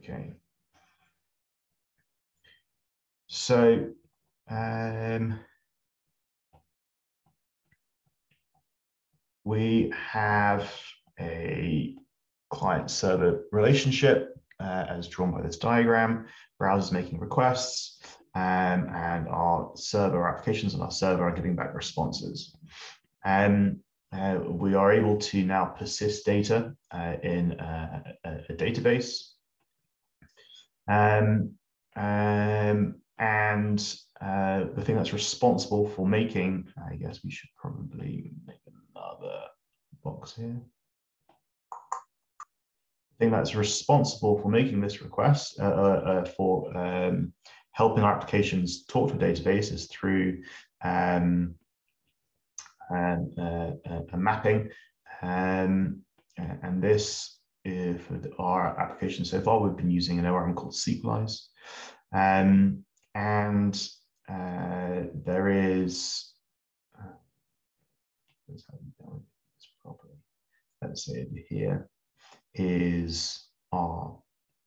Okay. So we have a client-server relationship as drawn by this diagram. Browsers making requests, and our server applications on our server are giving back responses. We are able to now persist data in a database. And the thing that's responsible for making, I guess we should probably make another box here. The thing that's responsible for making this request for helping our applications talk to a database is through a mapping. And this, for our application so far, we've been using an ORM called Sequelize. There is, let's have it done this properly. Let's say over here is our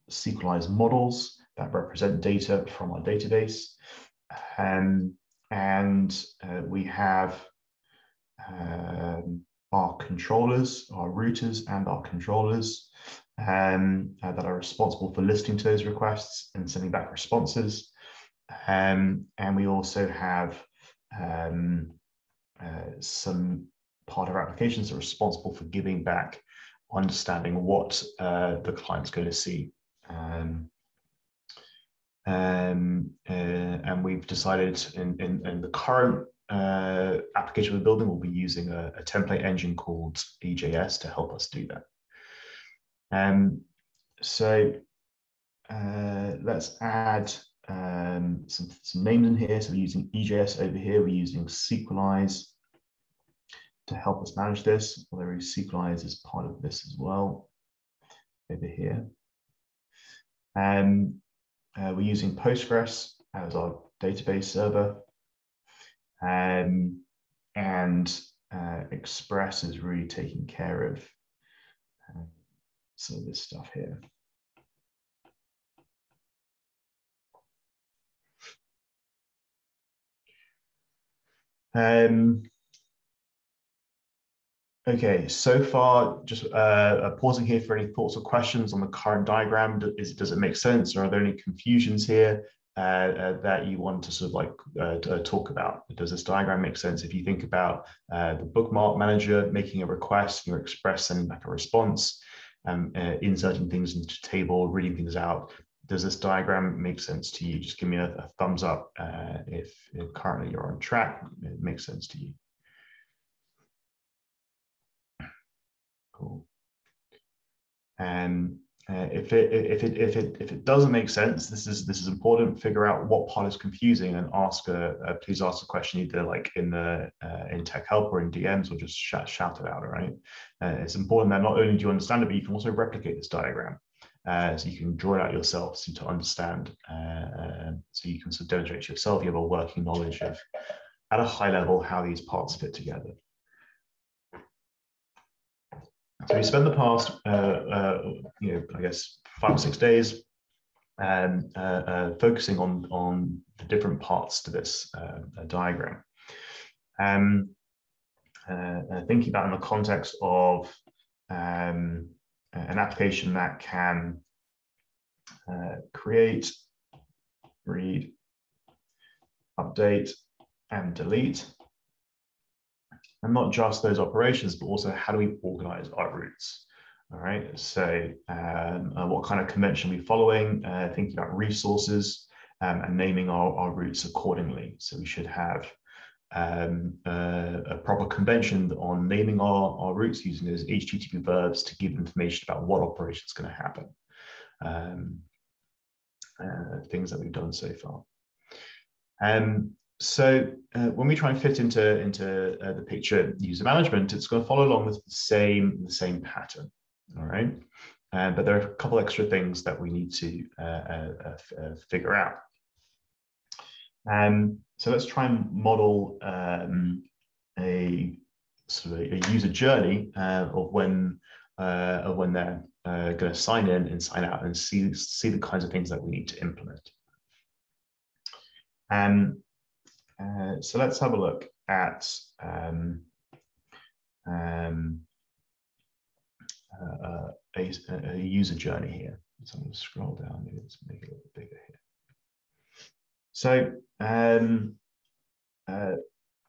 Sequelize models that represent data from our database. We have our controllers, our routers and our controllers that are responsible for listening to those requests and sending back responses. And we also have some part of our applications that are responsible for giving back, understanding what the client's going to see. And we've decided in the current application we're building, we'll be using a template engine called EJS to help us do that. So let's add some names in here. So we're using EJS over here. We're using Sequelize to help us manage this. Although Sequelize is part of this as well over here. We're using Postgres as our database server. And Express is really taking care of some of this stuff here. Okay, so far, just pausing here for any thoughts or questions on the current diagram. Does it make sense, or are there any confusions here that you want to sort of like talk about? Does this diagram make sense? If you think about the bookmark manager making a request, your Express sending back a response, inserting things into the table, reading things out, does this diagram make sense to you? Just give me a thumbs up if currently you're on track, it makes sense to you. Cool. And if it doesn't make sense, this is important. Figure out what part is confusing and ask please ask a question either like in Tech Help or in DMs, or just shout it out. All right. It's important that not only do you understand it, but you can also replicate this diagram, so you can draw it out yourself so to understand. So you can sort of demonstrate to yourself you have a working knowledge of, at a high level, how these parts fit together. So we spent the past, I guess 5 or 6 days focusing on the different parts to this diagram. Thinking about in the context of an application that can create, read, update, and delete. And not just those operations, but also how do we organize our routes? All right, so what kind of convention are we following? Thinking about resources and naming our routes accordingly. So we should have a proper convention on naming our routes using those HTTP verbs to give information about what operation is going to happen. Things that we've done so far. So when we try and fit into the picture user management, it's going to follow along with the same pattern. All right, but there are a couple extra things that we need to figure out. So let's try and model a sort of a user journey of when of when they're going to sign in and sign out and see the kinds of things that we need to implement. So let's have a look at a user journey here. So I'm going to scroll down, maybe let's make it a little bit bigger here. So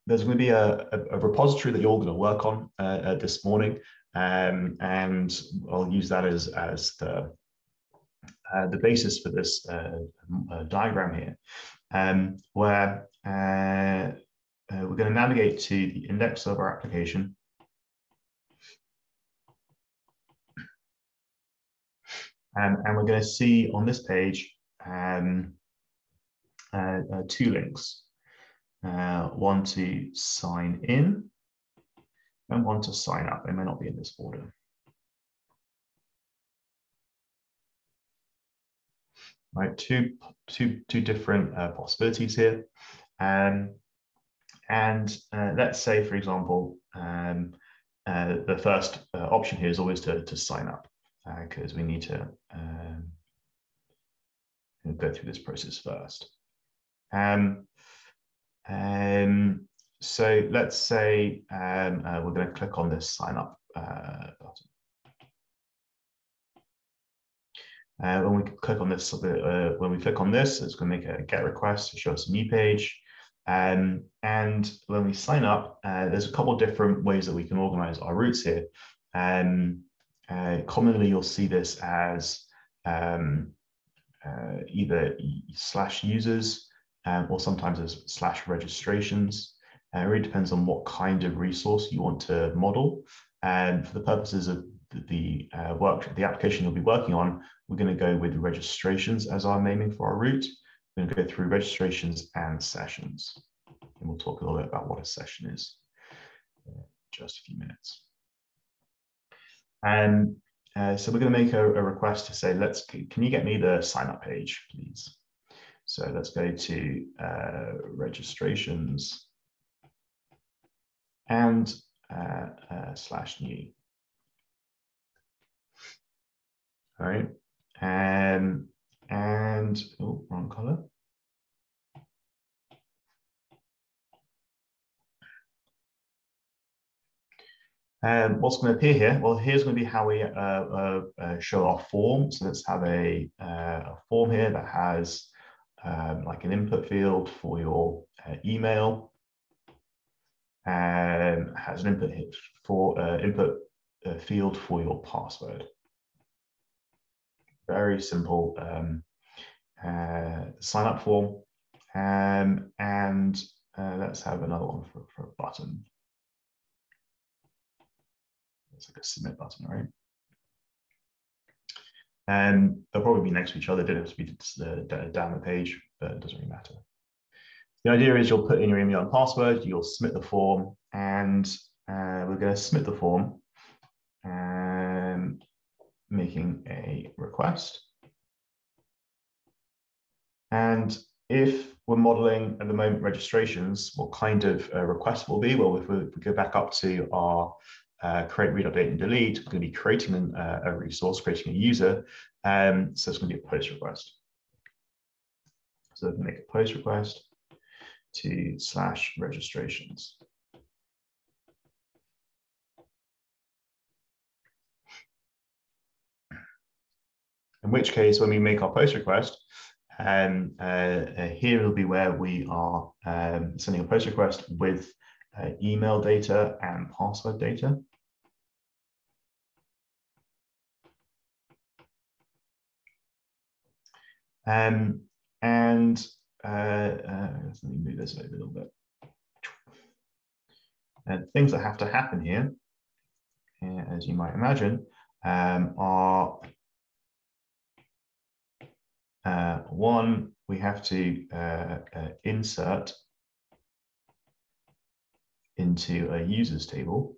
there's going to be a repository that you're all going to work on this morning, and I'll use that as the basis for this diagram here, where we're going to navigate to the index server application. And we're going to see on this page two links, one to sign in and one to sign up. They may not be in this order. Right, two different possibilities here. Let's say, for example, the first option here is always to sign up, because we need to go through this process first. So let's say we're going to click on this sign up button. When we click on this, it's going to make a get request to show us a new page. And when we sign up, there's a couple of different ways that we can organize our routes here. Commonly, you'll see this as either /users or sometimes as /registrations. It really depends on what kind of resource you want to model. And for the purposes of the application you'll be working on, we're going to go with registrations as our naming for our route. We're going to go through registrations and sessions. And we'll talk a little bit about what a session is in just a few minutes. And so we're going to make a request to say, can you get me the sign up page, please? So let's go to registrations and /new. All right, and oh, wrong color. What's going to appear here? Well, here's going to be how we show our form. So let's have a form here that has like an input field for your email, and has an input field for your password. Very simple sign up form. And let's have another one for a button. It's like a submit button, right? And they'll probably be next to each other. They don't have to be down the page, but it doesn't really matter. The idea is you'll put in your email and password, you'll submit the form, and we're going to submit the form and making a request. And if we're modeling at the moment registrations, what kind of request will be? Well, if we go back up to our create, read, update, and delete, we're going to be creating a resource, creating a user. So it's going to be a post request. So we can make a post request to /registrations. In which case, when we make our post request, here will be where we are sending a post request with email data and password data. Let me move this over a little bit. And things that have to happen here, as you might imagine, are one, we have to insert into a users table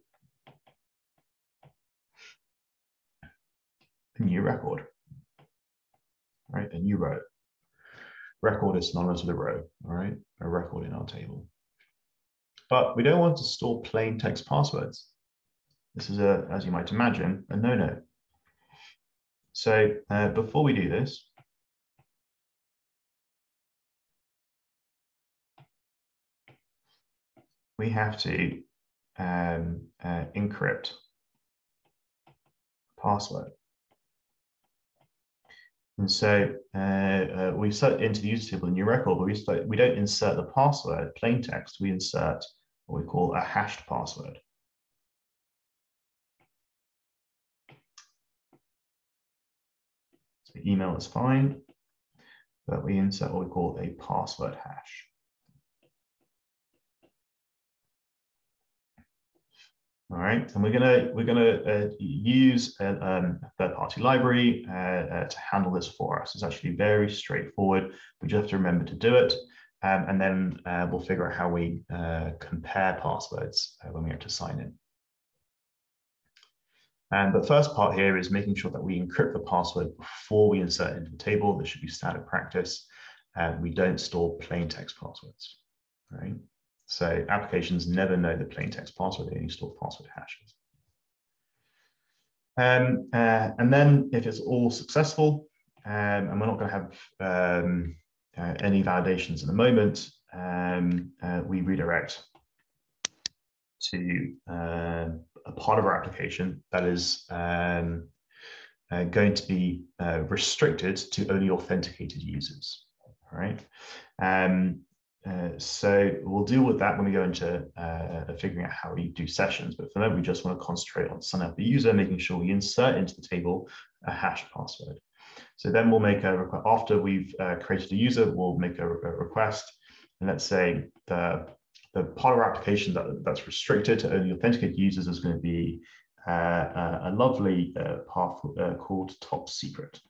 a new record, right? A new row. Record is synonymous with a row, all right? A record in our table. But we don't want to store plain text passwords. This is, as you might imagine, a no-no. So before we do this, we have to encrypt password. And so we insert into the user table a new record, but we don't insert the password plain text. We insert what we call a hashed password. So email is fine, but we insert what we call a password hash. All right, and we're gonna use a third-party library to handle this for us. It's actually very straightforward. We just have to remember to do it, and then we'll figure out how we compare passwords when we have to sign in. And the first part here is making sure that we encrypt the password before we insert it into the table. This should be standard practice. We don't store plain text passwords, right? So applications never know the plain text password, they only store password hashes. And then if it's all successful, and we're not going to have any validations at the moment, we redirect to a part of our application that is going to be restricted to only authenticated users, all right? So we'll deal with that when we go into figuring out how we do sessions. But for now, we just want to concentrate on signing up the user, making sure we insert into the table a hashed password. So then we'll make a request. After we've created a user, we'll make a request. And let's say the part of our application that's restricted to only authenticated users is going to be a lovely path called top secret.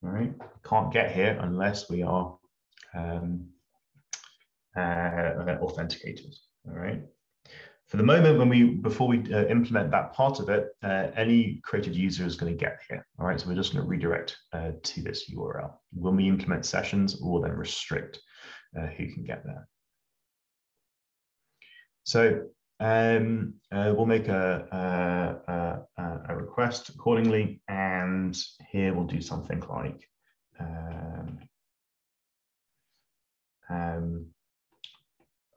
All right, can't get here unless we are authenticated. All right. For the moment, before we implement that part of it, any created user is going to get here. All right. So we're just going to redirect to this URL. When we implement sessions, we'll then restrict who can get there. So we'll make a request accordingly, and here we'll do something like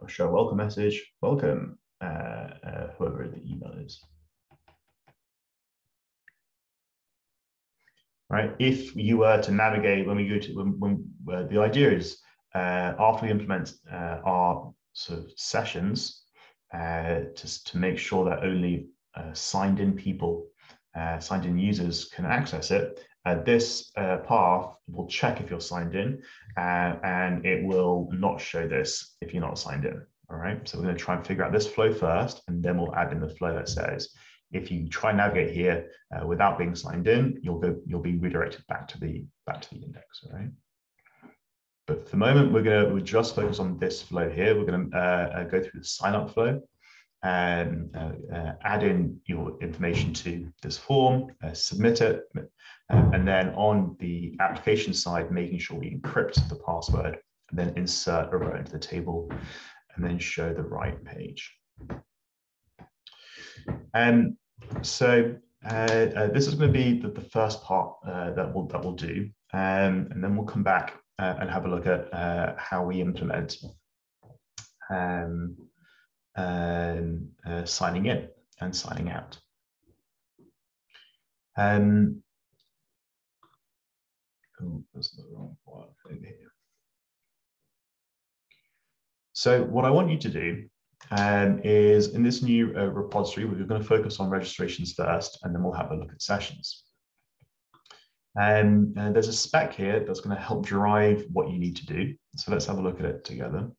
I'll show a welcome message. Welcome, whoever the email is. Right. If you were to navigate when we go to the idea is after we implement our sort of sessions, to make sure that only signed in people, signed in users can access it. This path will check if you're signed in, and it will not show this if you're not signed in. All right. So we're going to try and figure out this flow first, and then we'll add in the flow that says if you try and navigate here without being signed in, you'll be redirected back to the index. All right. But for the moment, we'll just focus on this flow here. We're going to go through the sign up flow and add in your information to this form, submit it, and then on the application side, making sure we encrypt the password, and then insert a row into the table, and then show the right page. So this is going to be the first part that we'll do, and then we'll come back and have a look at how we implement signing in and signing out. Oh, that's the wrong one over here. So what I want you to do is in this new repository, we're going to focus on registrations first, and then we'll have a look at sessions. There's a spec here that's going to help drive what you need to do. So let's have a look at it together.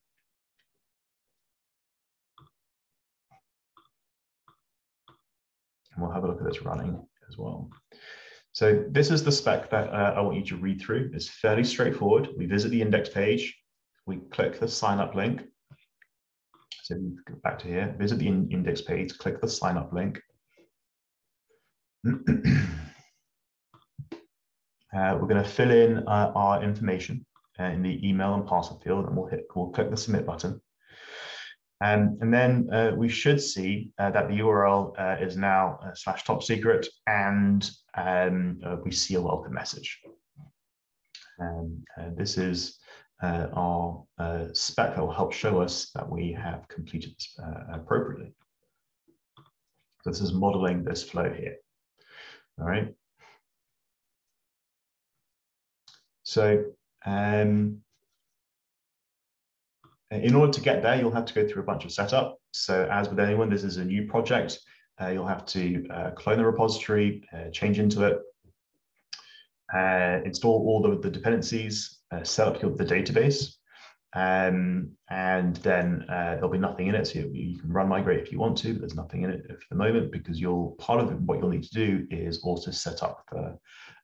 And we'll have a look at this running as well. So this is the spec that I want you to read through. It's fairly straightforward. We visit the index page. We click the sign up link. So we go back to here, visit the index page, click the sign up link. We're going to fill in our information in the email and password field, and we'll click the submit button. And then we should see that the URL is now /top secret, and we see a welcome message. This is our spec that will help show us that we have completed this appropriately. So this is modeling this flow here. All right. So in order to get there, you'll have to go through a bunch of setup. So as with anyone, this is a new project. You'll have to clone the repository, change into it, install all the dependencies, set up the database, and then there'll be nothing in it. So you can run migrate if you want to, but there's nothing in it for the moment, because part of what you'll need to do is also set up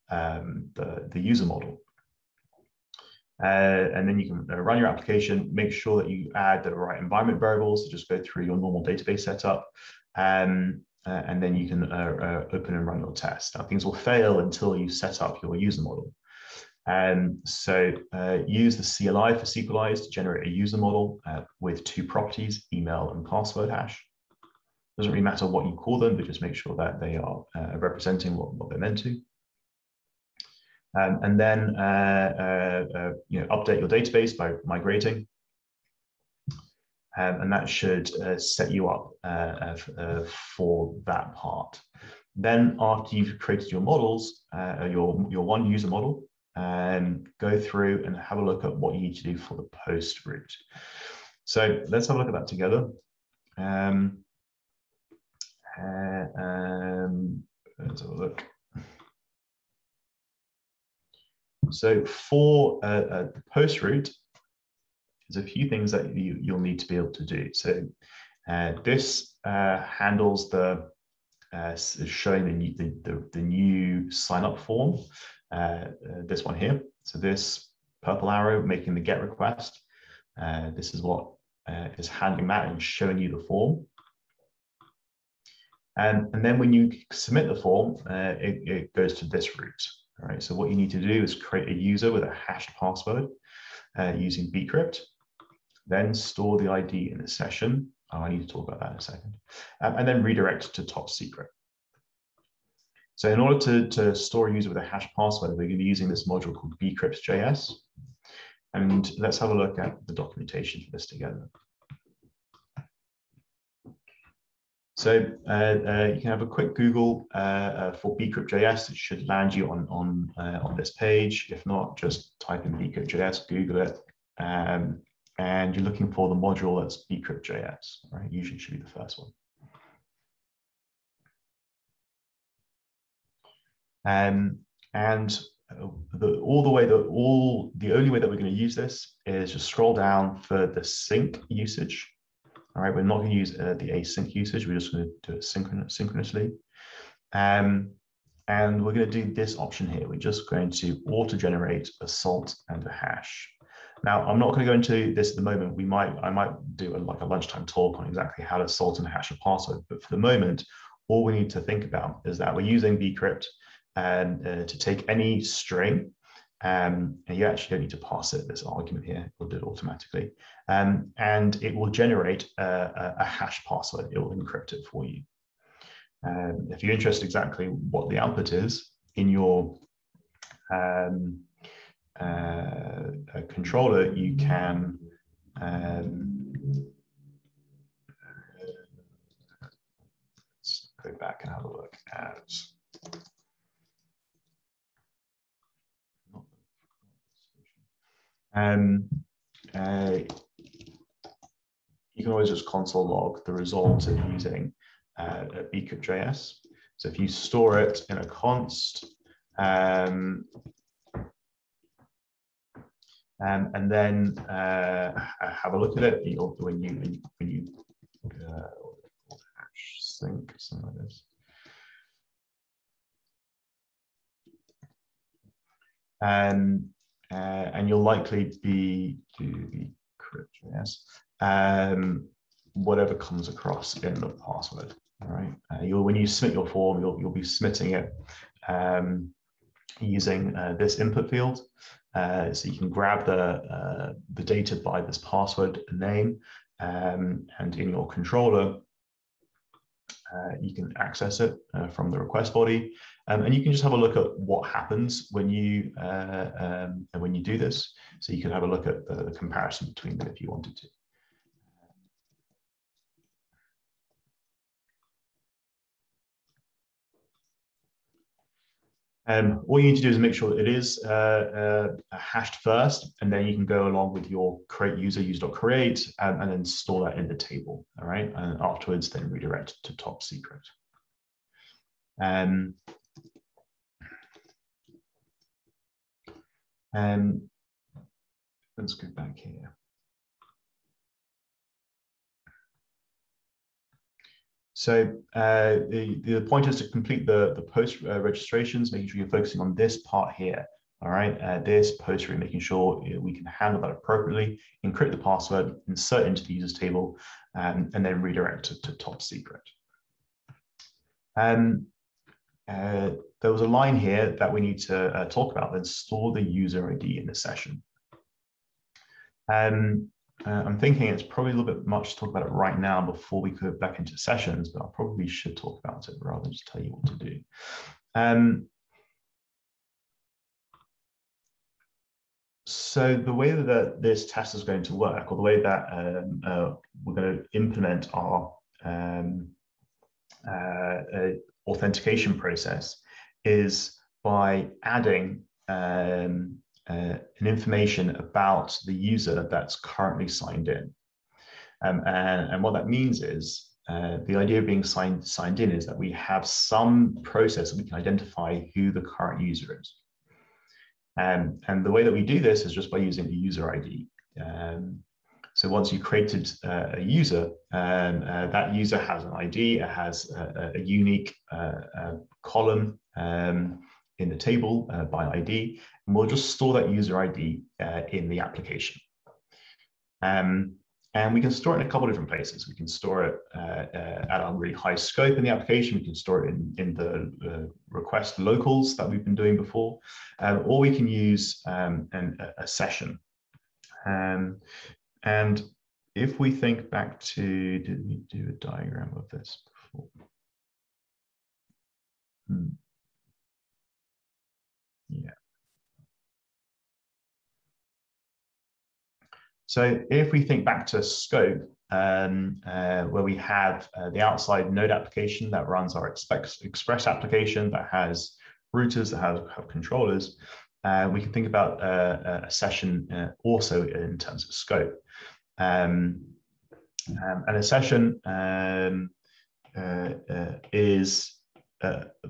the user model. And then you can run your application, make sure that you add the right environment variables, so just go through your normal database setup, and then you can open and run your test. Now, things will fail until you set up your user model. So use the CLI for SQLize to generate a user model with 2 properties, email and password hash. Doesn't really matter what you call them, but just make sure that they are representing what they're meant to. And then update your database by migrating, and that should set you up for that part. Then, after you've created your models, your one user model, go through and have a look at what you need to do for the post route. So let's have a look at that together. Let's have a look. So for the post route, there's a few things that you'll need to be able to do. So this handles showing the new sign up form. This one here. So this purple arrow making the GET request. This is what is handling that and showing you the form. And then when you submit the form, it goes to this route. All right, so what you need to do is create a user with a hashed password using bcrypt, then store the ID in the session. Oh, I need to talk about that in a second. And then redirect to top secret. So in order to store a user with a hashed password, we're going to be using this module called bcrypt.js. And let's have a look at the documentation for this together. So you can have a quick Google for bcrypt.js. It should land you on this page. If not, just type in bcrypt.js, Google it, and you're looking for the module that's bcrypt.js. Right? Usually should be the first one. And the only way that we're going to use this is just scroll down for the sync usage. All right, we're not going to use the async usage. We're just going to do it synchronously. And we're going to do this option here. We're just going to auto-generate a salt and a hash. Now, I'm not going to go into this at the moment. I might do like a lunchtime talk on exactly how to salt and hash a password. But for the moment, all we need to think about is that we're using bcrypt to take any string. And you actually don't need to pass it this argument here. It will do it automatically. And it will generate a hash password. It will encrypt it for you. If you're interested exactly what the output is in your controller, you can let's go back and have a look at you can always just console log the result of using bcrypt.js. So if you store it in a const, and then have a look at it when you hash sync, something like this. And you'll likely be bcrypt.js, whatever comes across in the password. All right. When you submit your form, you'll be submitting it using this input field. So you can grab the data by this password name, and in your controller, you can access it from the request body, and you can just have a look at what happens when you do this. So you can have a look at the comparison between them if you wanted to. All you need to do is make sure that it is hashed first, and then you can go along with your create user use.create and then store that in the table. All right, and afterwards then redirect it to top secret. Let's go back here. So the point is to complete the post registrations, making sure you're focusing on this part here. All right, this post, making sure we can handle that appropriately, encrypt the password, insert into the users table, and then redirect to top secret. There was a line here that we need to talk about, then store the user ID in the session. I'm thinking it's probably a little bit much to talk about it right now before we go back into sessions, but I probably should talk about it rather than just tell you what to do. So the way that this test is going to work, or the way that we're going to implement our authentication process, is by adding an information about the user that's currently signed in. And what that means is, the idea of being signed in is that we have some process that we can identify who the current user is. And the way that we do this is just by using the user ID. So once you've created a user, that user has an ID, it has a unique column in the table by ID, and we'll just store that user ID in the application. And we can store it in a couple of different places. We can store it at a really high scope in the application. We can store it in the request locals that we've been doing before, or we can use a session. And if we think back to, did we do a diagram of this before? Yeah. So if we think back to scope, where we have the outside node application that runs our express application that has routers that have controllers, we can think about a session also in terms of scope. And a session is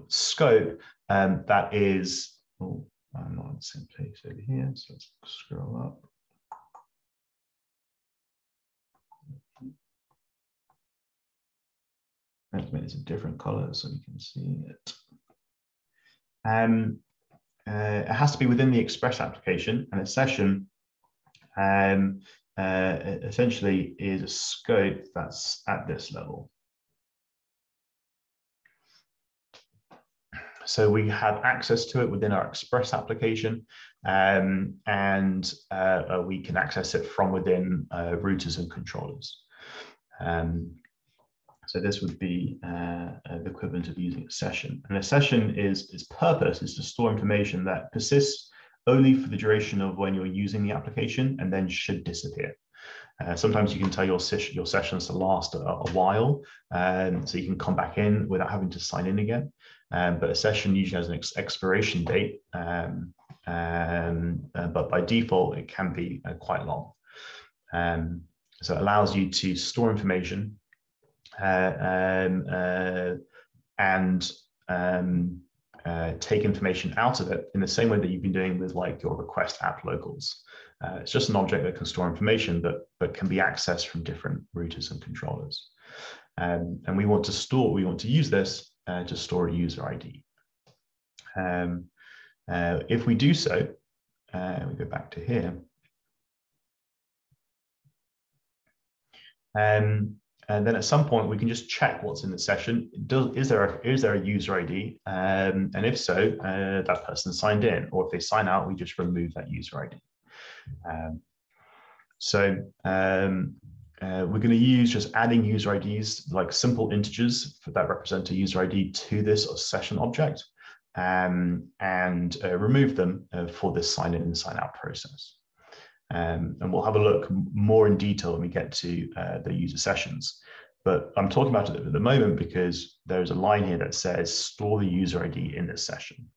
scope that is, oh, I'm not in the same place over here, so let's scroll up. Let's make this a different color so we can see it. It has to be within the express application, and a session essentially is a scope that's at this level. So we have access to it within our express application, and we can access it from within routers and controllers. So this would be the equivalent of using a session. And a session its purpose is to store information that persists only for the duration of when you're using the application and then should disappear. Sometimes you can tell your sessions to last a while, so you can come back in without having to sign in again. But a session usually has an expiration date, but by default, it can be quite long. So it allows you to store information and take information out of it in the same way that you've been doing with like your request app locals. It's just an object that can store information but can be accessed from different routers and controllers. And we want to use this to store a user ID. If we do so, we go back to here. And then at some point we can just check what's in the session. Is there a user ID? And if so, that person signed in, or if they sign out, we just remove that user ID. we're going to use just adding user IDs, like simple integers that represent a user ID to this session object, and remove them for this sign in and sign out process. And we'll have a look more in detail when we get to the user sessions. But I'm talking about it at the moment because there's a line here that says store the user ID in this session.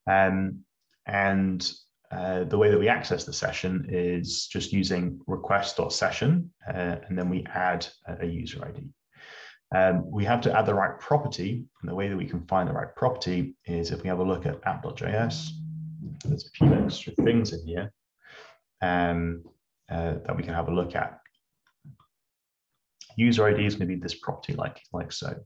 The way that we access the session is just using request.session, and then we add a user ID. We have to add the right property, and the way that we can find the right property is if we have a look at app.js. There's a few extra things in here that we can have a look at. User ID is going to be this property like so.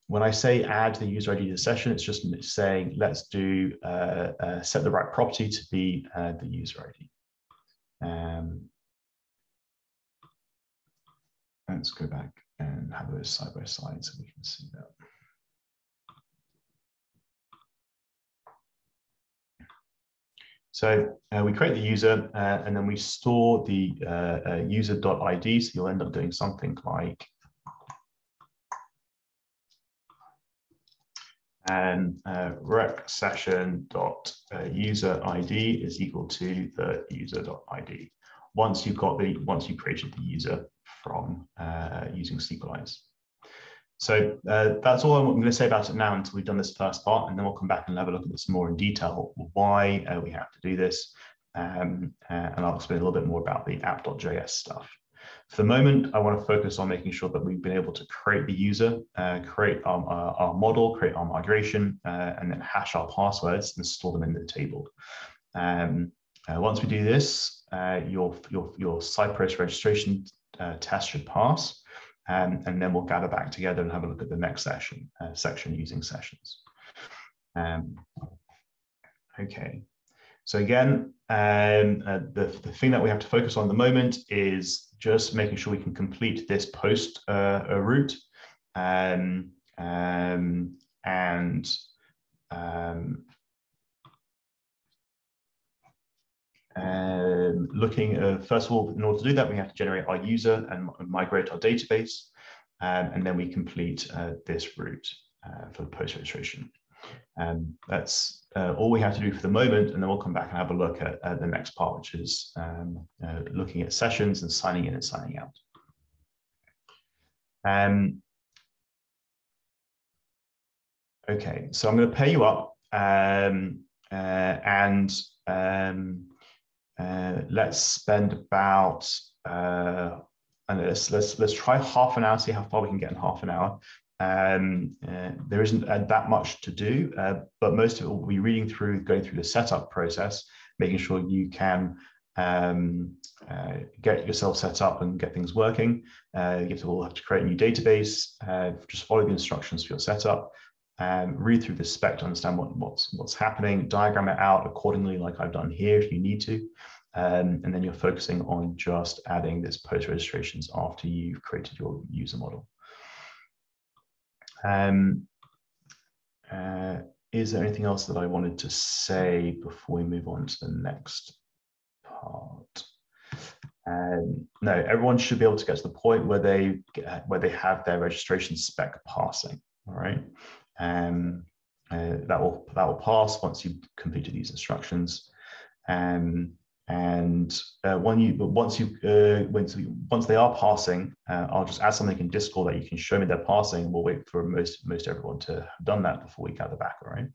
When I say add the user ID to the session, it's just saying let's do set the right property to be the user ID. Let's go back and have those side by side so we can see that. So we create the user and then we store the user.id. So you'll end up doing something like rec session.user ID is equal to the user.id. Once you created the user from using SQLize. So that's all I'm going to say about it now until we've done this first part, and then we'll come back and have a look at this more in detail, why we have to do this, and I'll explain a little bit more about the app.js stuff. For the moment, I want to focus on making sure that we've been able to create the user, create our model, create our migration, and then hash our passwords and store them in the table. Once we do this, your Cypress registration test should pass. And then we'll gather back together and have a look at the next section using sessions. Okay, so again, the thing that we have to focus on at the moment is just making sure we can complete this post route, looking first of all, in order to do that, we have to generate our user and migrate our database, and then we complete this route for the post registration. That's all we have to do for the moment, and then we'll come back and have a look at the next part, which is looking at sessions and signing in and signing out. Okay, so I'm going to pair you up, let's spend about let's try half an hour, see how far we can get in half an hour. There isn't that much to do, but most of it will be going through the setup process, making sure you can get yourself set up and get things working. You will have to create a new database, just follow the instructions for your setup, read through the spec to understand what's happening, diagram it out accordingly like I've done here if you need to, and then you're focusing on just adding this post registrations after you've created your user model. Is there anything else that I wanted to say before we move on to the next part? No, everyone should be able to get to the point where they have their registration spec passing. All right, that will pass once you've completed these instructions. Once they are passing, I'll just add something in Discord that you can show me they're passing. We'll wait for most everyone to have done that before we gather back. All right.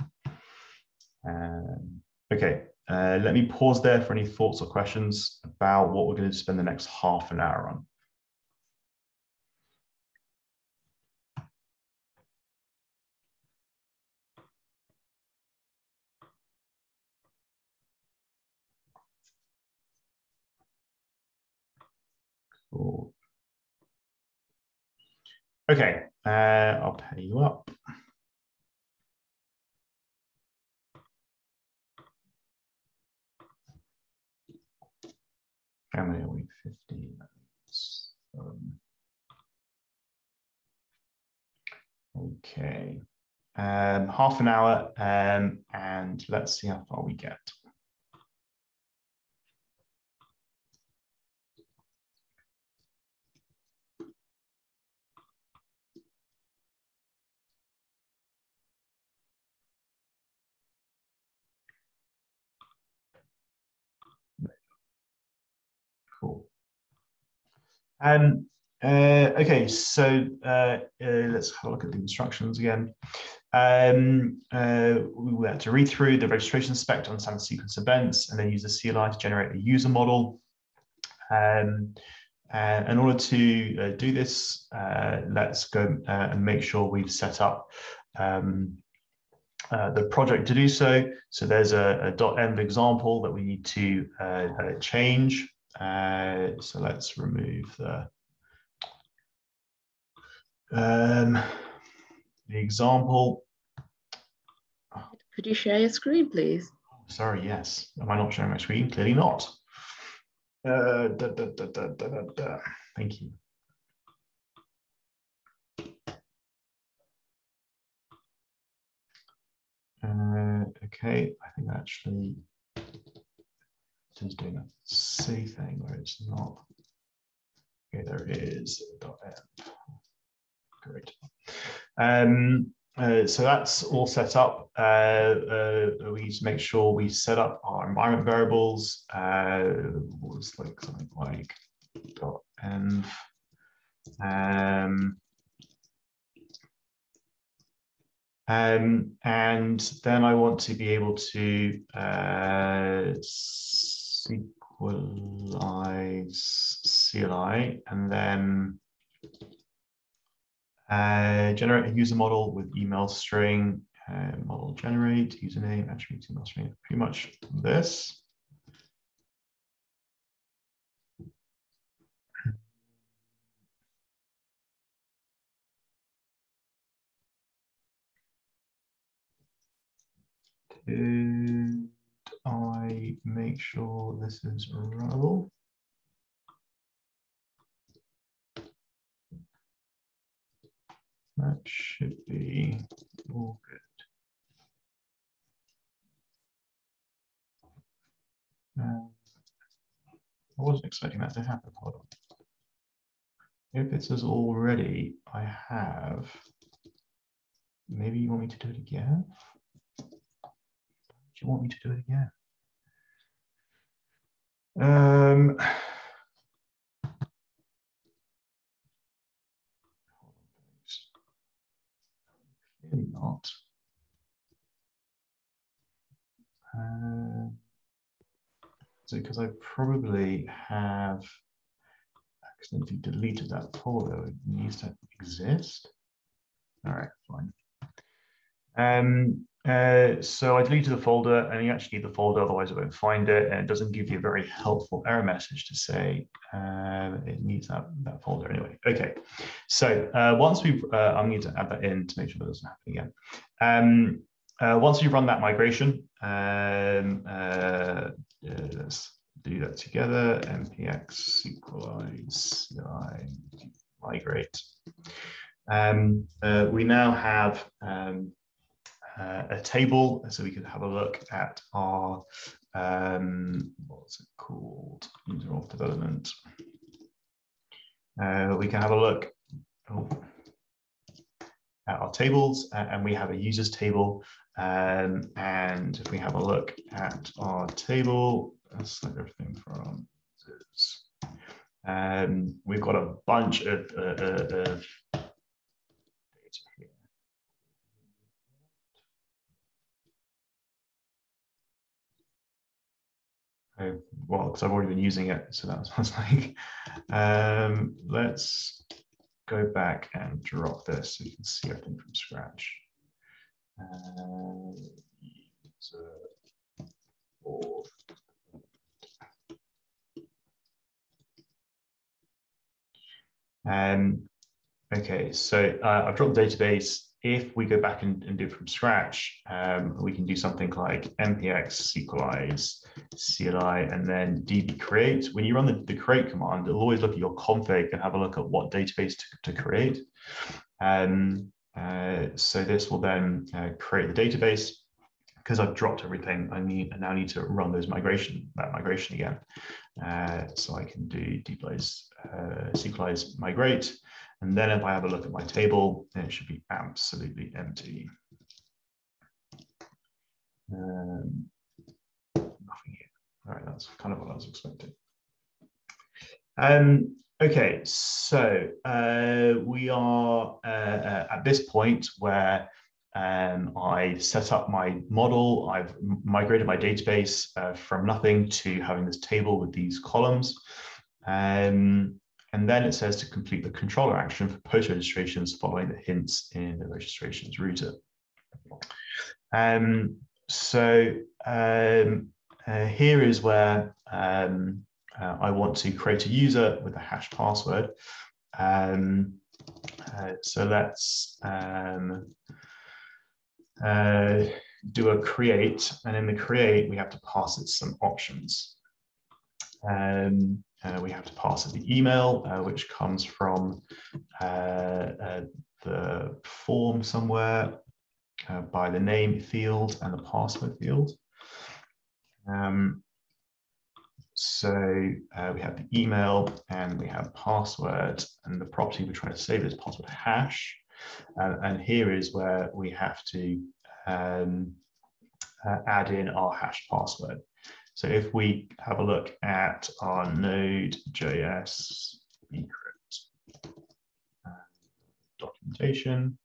Okay. Let me pause there for any thoughts or questions about what we're going to spend the next half an hour on. Cool. Okay, I'll pay you up. How many are we? 15. Okay. half an hour, and let's see how far we get. Cool. Okay, so let's have a look at the instructions again. We had to read through the registration spec to understand the sequence events, and then use the CLI to generate a user model. And in order to do this, let's go and make sure we've set up the project to do so. So there's a .env example that we need to change. So let's remove the example. Could you share your screen, please? Sorry, yes. Am I not showing my screen? Clearly not. Thank you. Okay, I think actually it is doing a C thing where it's not. Okay, there it is. .env. Great. So that's all set up. We need to make sure we set up our environment variables. Was like something like .env. And then I want to be able to sequelize CLI and then generate a user model with email string, model generate, username, attribute, email string, pretty much this. Did I make sure this is runnable? That should be all good. I wasn't expecting that to happen. Hold on. If it says already, I have. Maybe you want me to do it again? Do you want me to do it again? Clearly not. So because I probably have accidentally deleted that folder, it needs to exist. All right, fine. So I deleted the folder, and you actually need the folder, otherwise it won't find it, and it doesn't give you a very helpful error message to say it needs that folder anyway. Okay, so once we've, I'm going to add that in to make sure that doesn't happen again. Once you run that migration, let's do that together. npx sequelize CLI migrate. We now have a table, so we could have a look at our what's it called? User auth development. We can have a look at our tables, and we have a users table. And if we have a look at our table, let's select everything from users. We've got a bunch of data here. Well, because I've already been using it, so that was like, let's go back and drop this so you can see everything from scratch. Okay, so I've dropped the database. If we go back and do it from scratch, we can do something like npx sequelize CLI and then db create. When you run the create command, it'll always look at your config and have a look at what database to create. So this will then create the database. Because I've dropped everything, I now need to run that migration again. So I can do sequelize migrate. And then if I have a look at my table, then it should be absolutely empty. Nothing here. All right, that's kind of what I was expecting. Okay, so we are at this point where I've set up my model, I've migrated my database from nothing to having this table with these columns. And then it says to complete the controller action for post registrations following the hints in the registrations router. Here is where I want to create a user with a hash password. So let's do a create, and in the create, we have to pass it some options. We have to pass it the email, which comes from the form somewhere by the name field and the password field. So we have the email and we have password, and the property we're trying to save is password hash. And here is where we have to add in our hash password. So if we have a look at our Node.js encrypt documentation,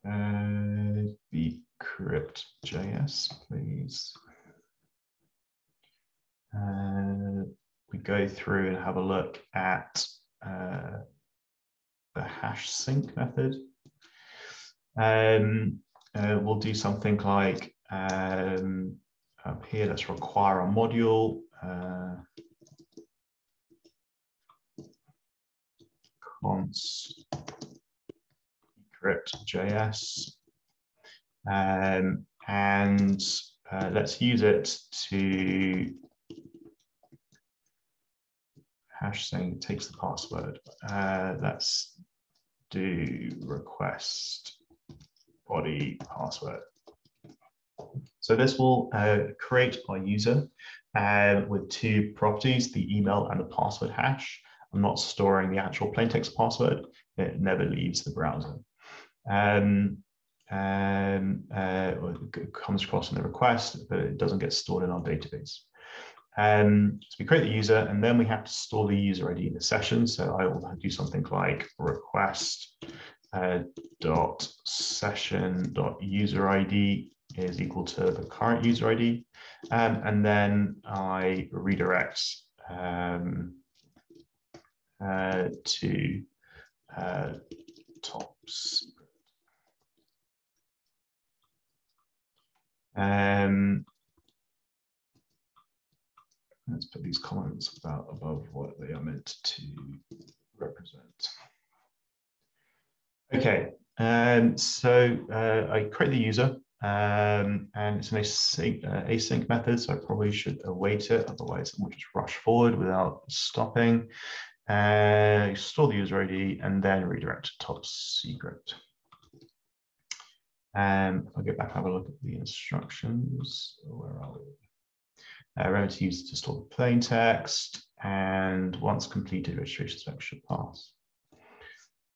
encrypt.js, please. We go through and have a look at the hash sync method. We'll do something like up here, let's require a module. Const encrypt.js. And let's use it to hash saying it takes the password. Let's do request body password. So this will create our user with two properties, the email and the password hash. I'm not storing the actual plain text password. It never leaves the browser. It comes across in the request, but it doesn't get stored in our database. So we create the user, and then we have to store the user ID in the session. So I will do something like request dot session dot user ID is equal to the current user ID, and then I redirect to top secret. Let's put these comments above what they are meant to represent. Okay, so I create the user, and it's an async method, so I probably should await it, otherwise I'll just rush forward without stopping. Store the user ID and then redirect to top secret. I'll go back and have a look at the instructions. Where are we? Remember to use it to store the plain text, and once completed, registration spec should pass.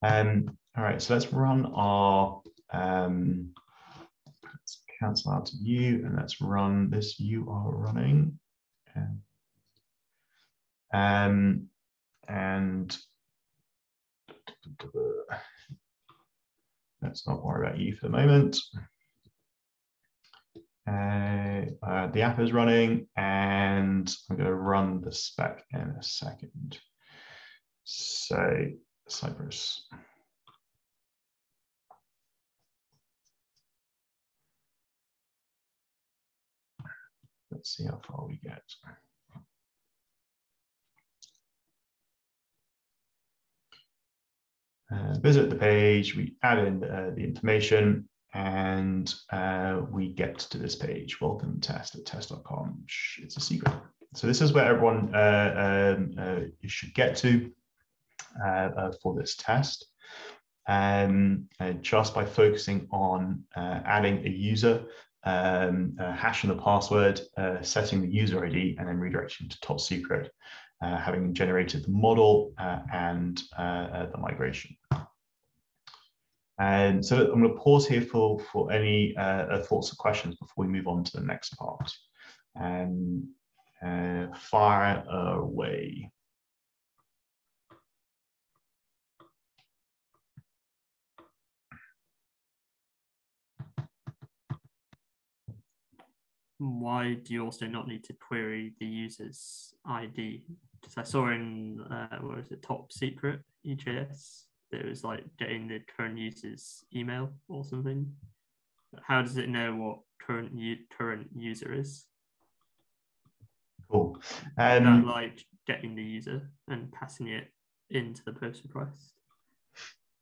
All right, so let's run our, let's cancel out to you, and let's run this you are running. And let's not worry about you for the moment. The app is running, and I'm going to run the spec in a second. So Cypress. Let's see how far we get. Visit the page, we add in the information, and we get to this page, welcome test at test.com. It's a secret. So this is where everyone you should get to for this test. just by focusing on adding a user, hashing the password, setting the user ID, and then redirecting to top secret, having generated the model and the migration. And so I'm going to pause here for any thoughts or questions before we move on to the next part. And fire away. Why do you also not need to query the user's ID? Because I saw in, what was it, top secret EJS, that it was like getting the current user's email or something. How does it know what current user is? Cool. That like getting the user and passing it into the post request.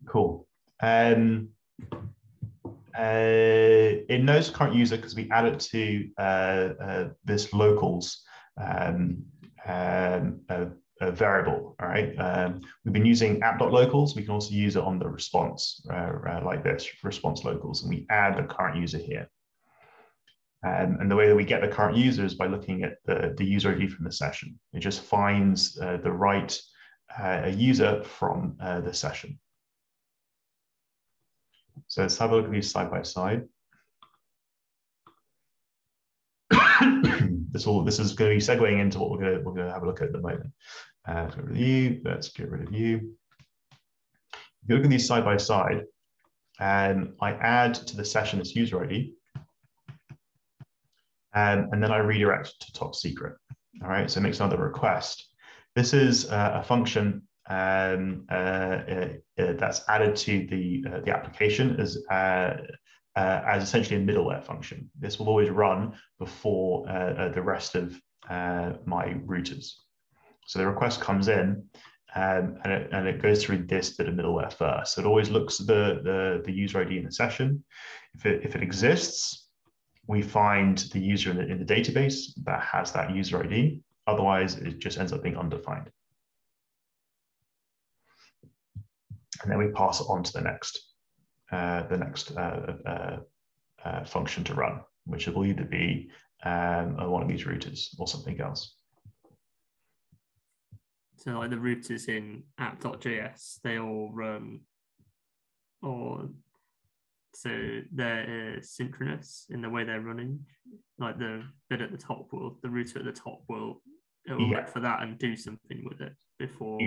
Cool. It knows current user because we add it to this locals variable. All right. We've been using app.locals. We can also use it on the response like this, response locals, and we add the current user here. And the way that we get the current user is by looking at the user ID from the session. It just finds the right user from the session. So let's have a look at these side by side. This is going to be segueing into what we're going to have a look at the moment. Let's get rid of you. Let's get rid of you. If you look at these side by side, and I add to the session this user ID, and then I redirect to top secret. All right, so it makes another request. This is a function that's added to the application as essentially a middle layer function. This will always run before the rest of my routers. So the request comes in and it goes through this bit of middleware first. So it always looks at the user ID in the session. If it exists, we find the user in the database that has that user ID. Otherwise, it just ends up being undefined. And then we pass it on to the next function to run, which will either be one of these routers or something else. So like the routers in app.js, they all run, or so they're synchronous in the way they're running. Like the bit at the top will, the router at the top will, it will look for that and do something with it before.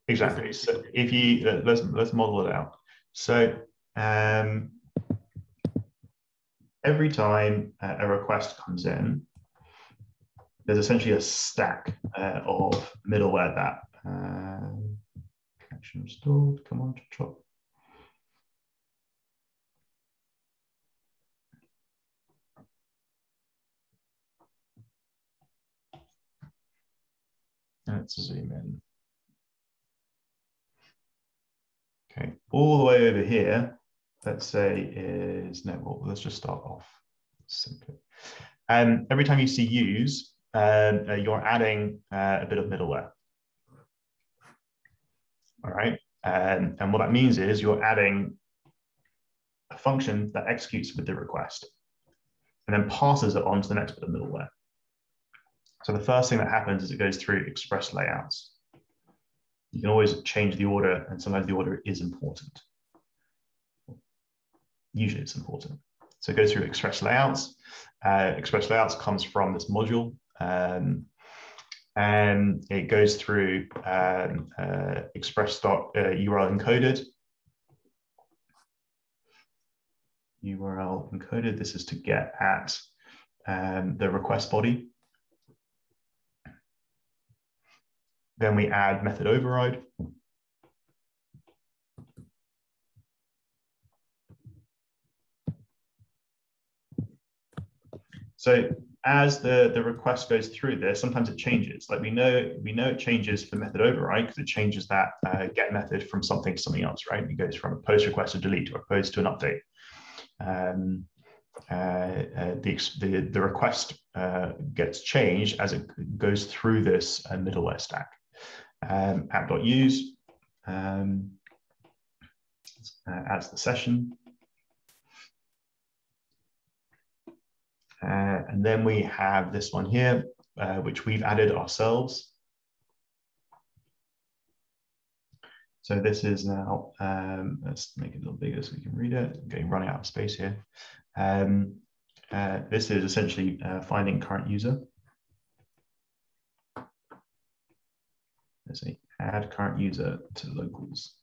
Exactly. So if you let's model it out. So every time a request comes in, there's essentially a stack of middleware that connection installed. Come on, chop. Let's zoom in. Okay, all the way over here, let's say is, no, well, let's just start off simply. Every time you see use, you're adding a bit of middleware. All right, and what that means is you're adding a function that executes with the request and then passes it on to the next bit of middleware. So the first thing that happens is it goes through express layouts. You can always change the order, and sometimes the order is important. Usually it's important. So it goes through express layouts. Express layouts comes from this module, and it goes through express.url encoded. URL encoded. This is to get at the request body. Then we add method override. So as the request goes through this, sometimes it changes. Like we know it changes for method override because it changes that get method from something to something else, right? It goes from a post request to delete or a post to an update. The request gets changed as it goes through this middleware stack. App.use, as the session. And then we have this one here, which we've added ourselves. So this is now, let's make it a little bigger so we can read it. I'm getting running out of space here. This is essentially finding current user. Let's say add current user to locals.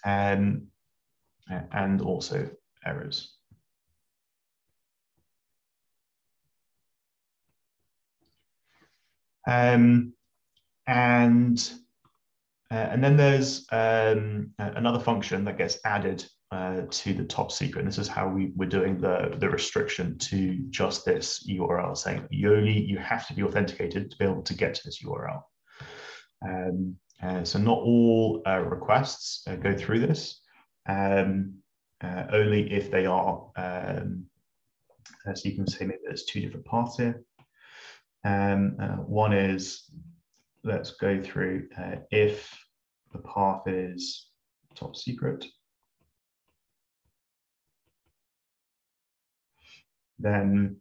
And also errors. And then there's another function that gets added to the top secret. And this is how we're doing the restriction to just this URL, saying you have to be authenticated to be able to get to this URL. So not all requests go through this, only if they are. So you can say maybe there's two different paths here. One is, let's go through if the path is top secret, then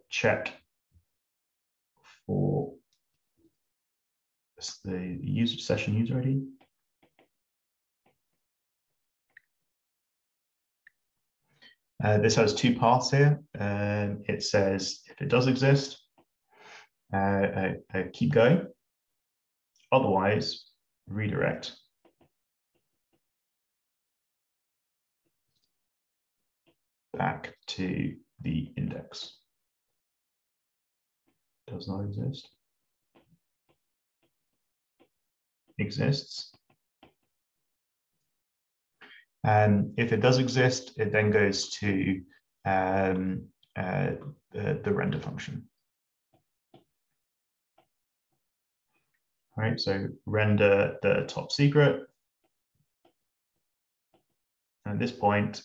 check for the user session user ID. This has two paths here. It says if it does exist, keep going. Otherwise, redirect. Back to the index. Does not exist. Exists. If it does exist, it then goes to the render function. All right, so render the top secret. And at this point,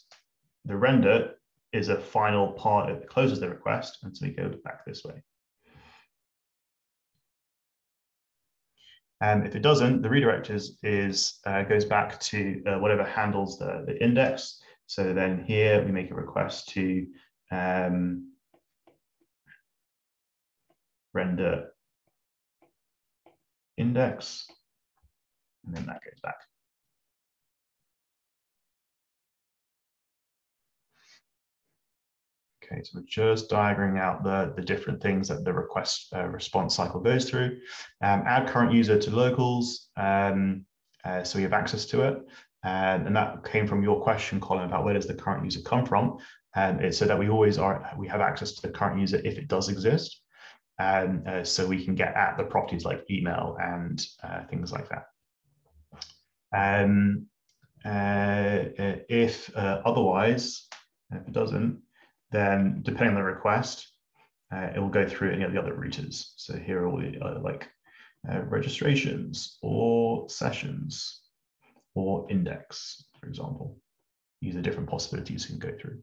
the render is a final part that closes the request, and so we go back this way. If it doesn't, the redirect goes back to whatever handles the index. So then here we make a request to render index, and then that goes back. Okay, so we're just diagramming out the different things that the request response cycle goes through. Add current user to locals, so we have access to it. And that came from your question, Colin, about where does the current user come from? It's so that we have access to the current user if it does exist. So we can get at the properties like email and things like that. If otherwise, if it doesn't, then depending on the request, it will go through any of the other routers. So here are all the registrations or sessions or index, for example. These are different possibilities you can go through.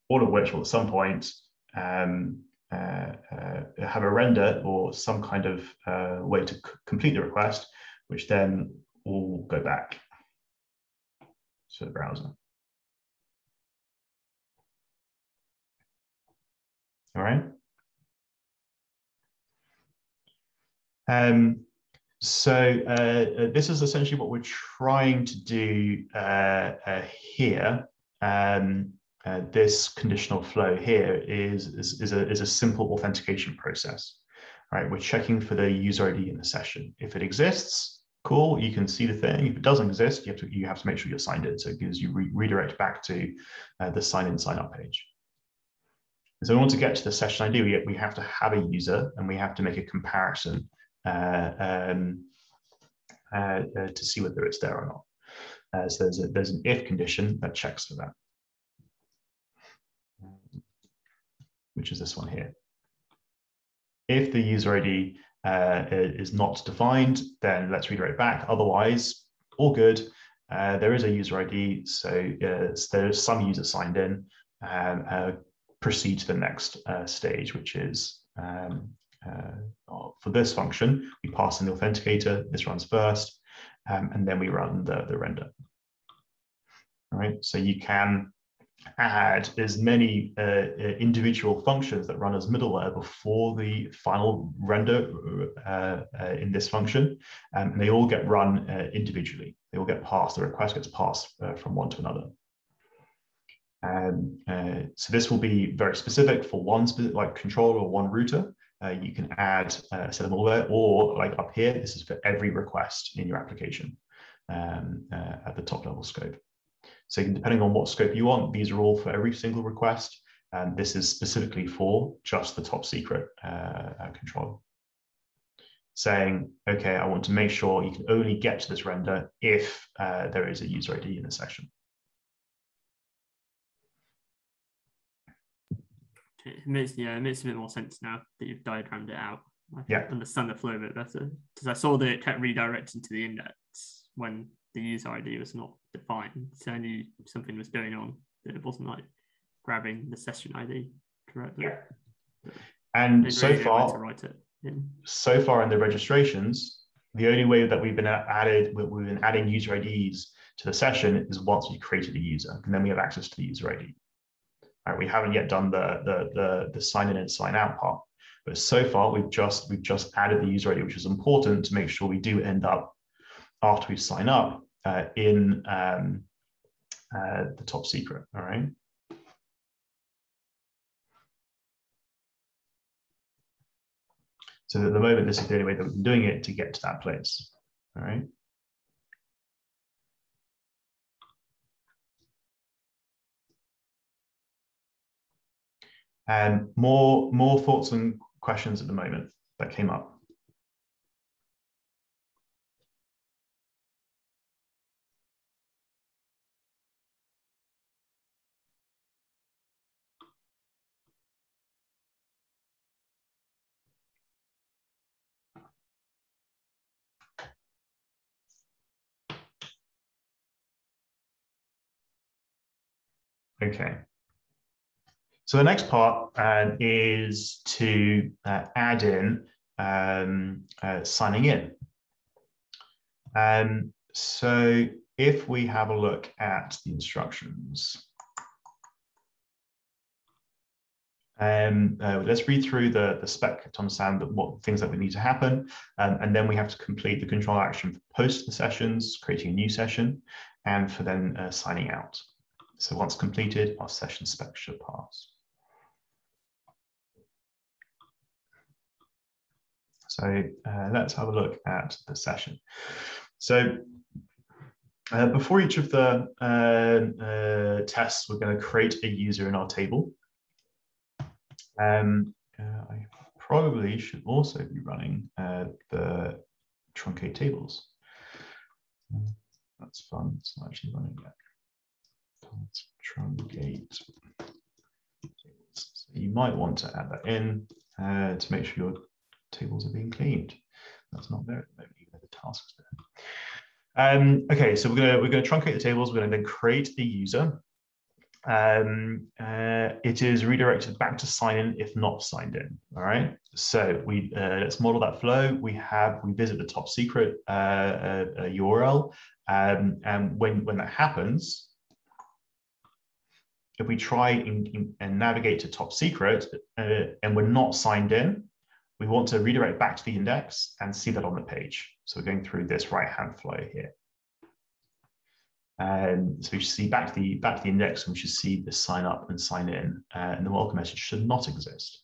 All of which will at some point have a render or some kind of way to complete the request, which then will go back to the browser. All right. So this is essentially what we're trying to do here. This conditional flow here is a simple authentication process. Right, we're checking for the user ID in the session. If it exists, cool, you can see the thing. If it doesn't exist, you have to make sure you're signed in. So it gives you redirect back to the sign in, sign up page. So in order to get to the session ID, we have to have a user and we have to make a comparison to see whether it's there or not. So there's an if condition that checks for that, which is this one here. If the user ID is not defined, then let's redirect back. Otherwise, all good. There is a user ID, so there's some user signed in. Proceed to the next stage, which is for this function, we pass in the authenticator. This runs first, and then we run the render. All right, so you can add as many individual functions that run as middleware before the final render in this function, and they all get run individually. They all get passed. The request gets passed from one to another. So this will be very specific for one like controller or one router. You can add a set of middleware, or like up here, this is for every request in your application at the top level scope. So depending on what scope you want, these are all for every single request. And this is specifically for just the top secret controller. Saying, okay, I want to make sure you can only get to this render if there is a user ID in the session. It makes a bit more sense now that you've diagrammed it out. I can understand the flow a bit better, because I saw that it kept redirecting to the index when the user ID was not defined. So I knew something was going on, that it wasn't like grabbing the session ID correctly. Yeah. And so far in the registrations, the only way that we've been adding user IDs to the session is once we created a user, and then we have access to the user ID. Right, we haven't yet done the sign in and sign out part, but so far we've just added the user ID, which is important to make sure we do end up, after we sign up, in the top secret. All right. So at the moment, this is the only way that we've been doing it to get to that place. All right. And more thoughts and questions at the moment that came up. Okay. So the next part is to add in signing in. So if we have a look at the instructions, let's read through the spec to understand what things that would need to happen, and then we have to complete the control action for post the sessions, creating a new session, and for then signing out. So once completed, our session spec should pass. So let's have a look at the session. So before each of the tests, we're going to create a user in our table. I probably should also be running the truncate tables. That's fun. It's not actually running yet. Let's truncate tables. So you might want to add that in to make sure your tables are being cleaned. That's not there at the moment, even though the task is there. Okay, so we're going to truncate the tables. We're going to then create a user. It is redirected back to sign in if not signed in. All right. So we let's model that flow. We visit the top secret URL, and when that happens, if we try and navigate to top secret and we're not signed in, we want to redirect back to the index and see that on the page. So we're going through this right-hand flow here. So we should see back to the index, and we should see the sign up and sign in, and the welcome message should not exist.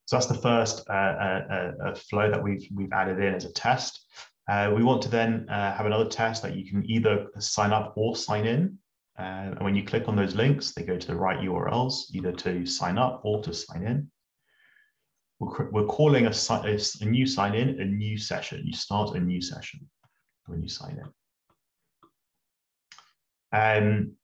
So that's the first flow that we've added in as a test. We want to then have another test that you can either sign up or sign in. And when you click on those links, they go to the right URLs, either to sign up or to sign in. We're calling a new sign in a new session. You start a new session when you sign in.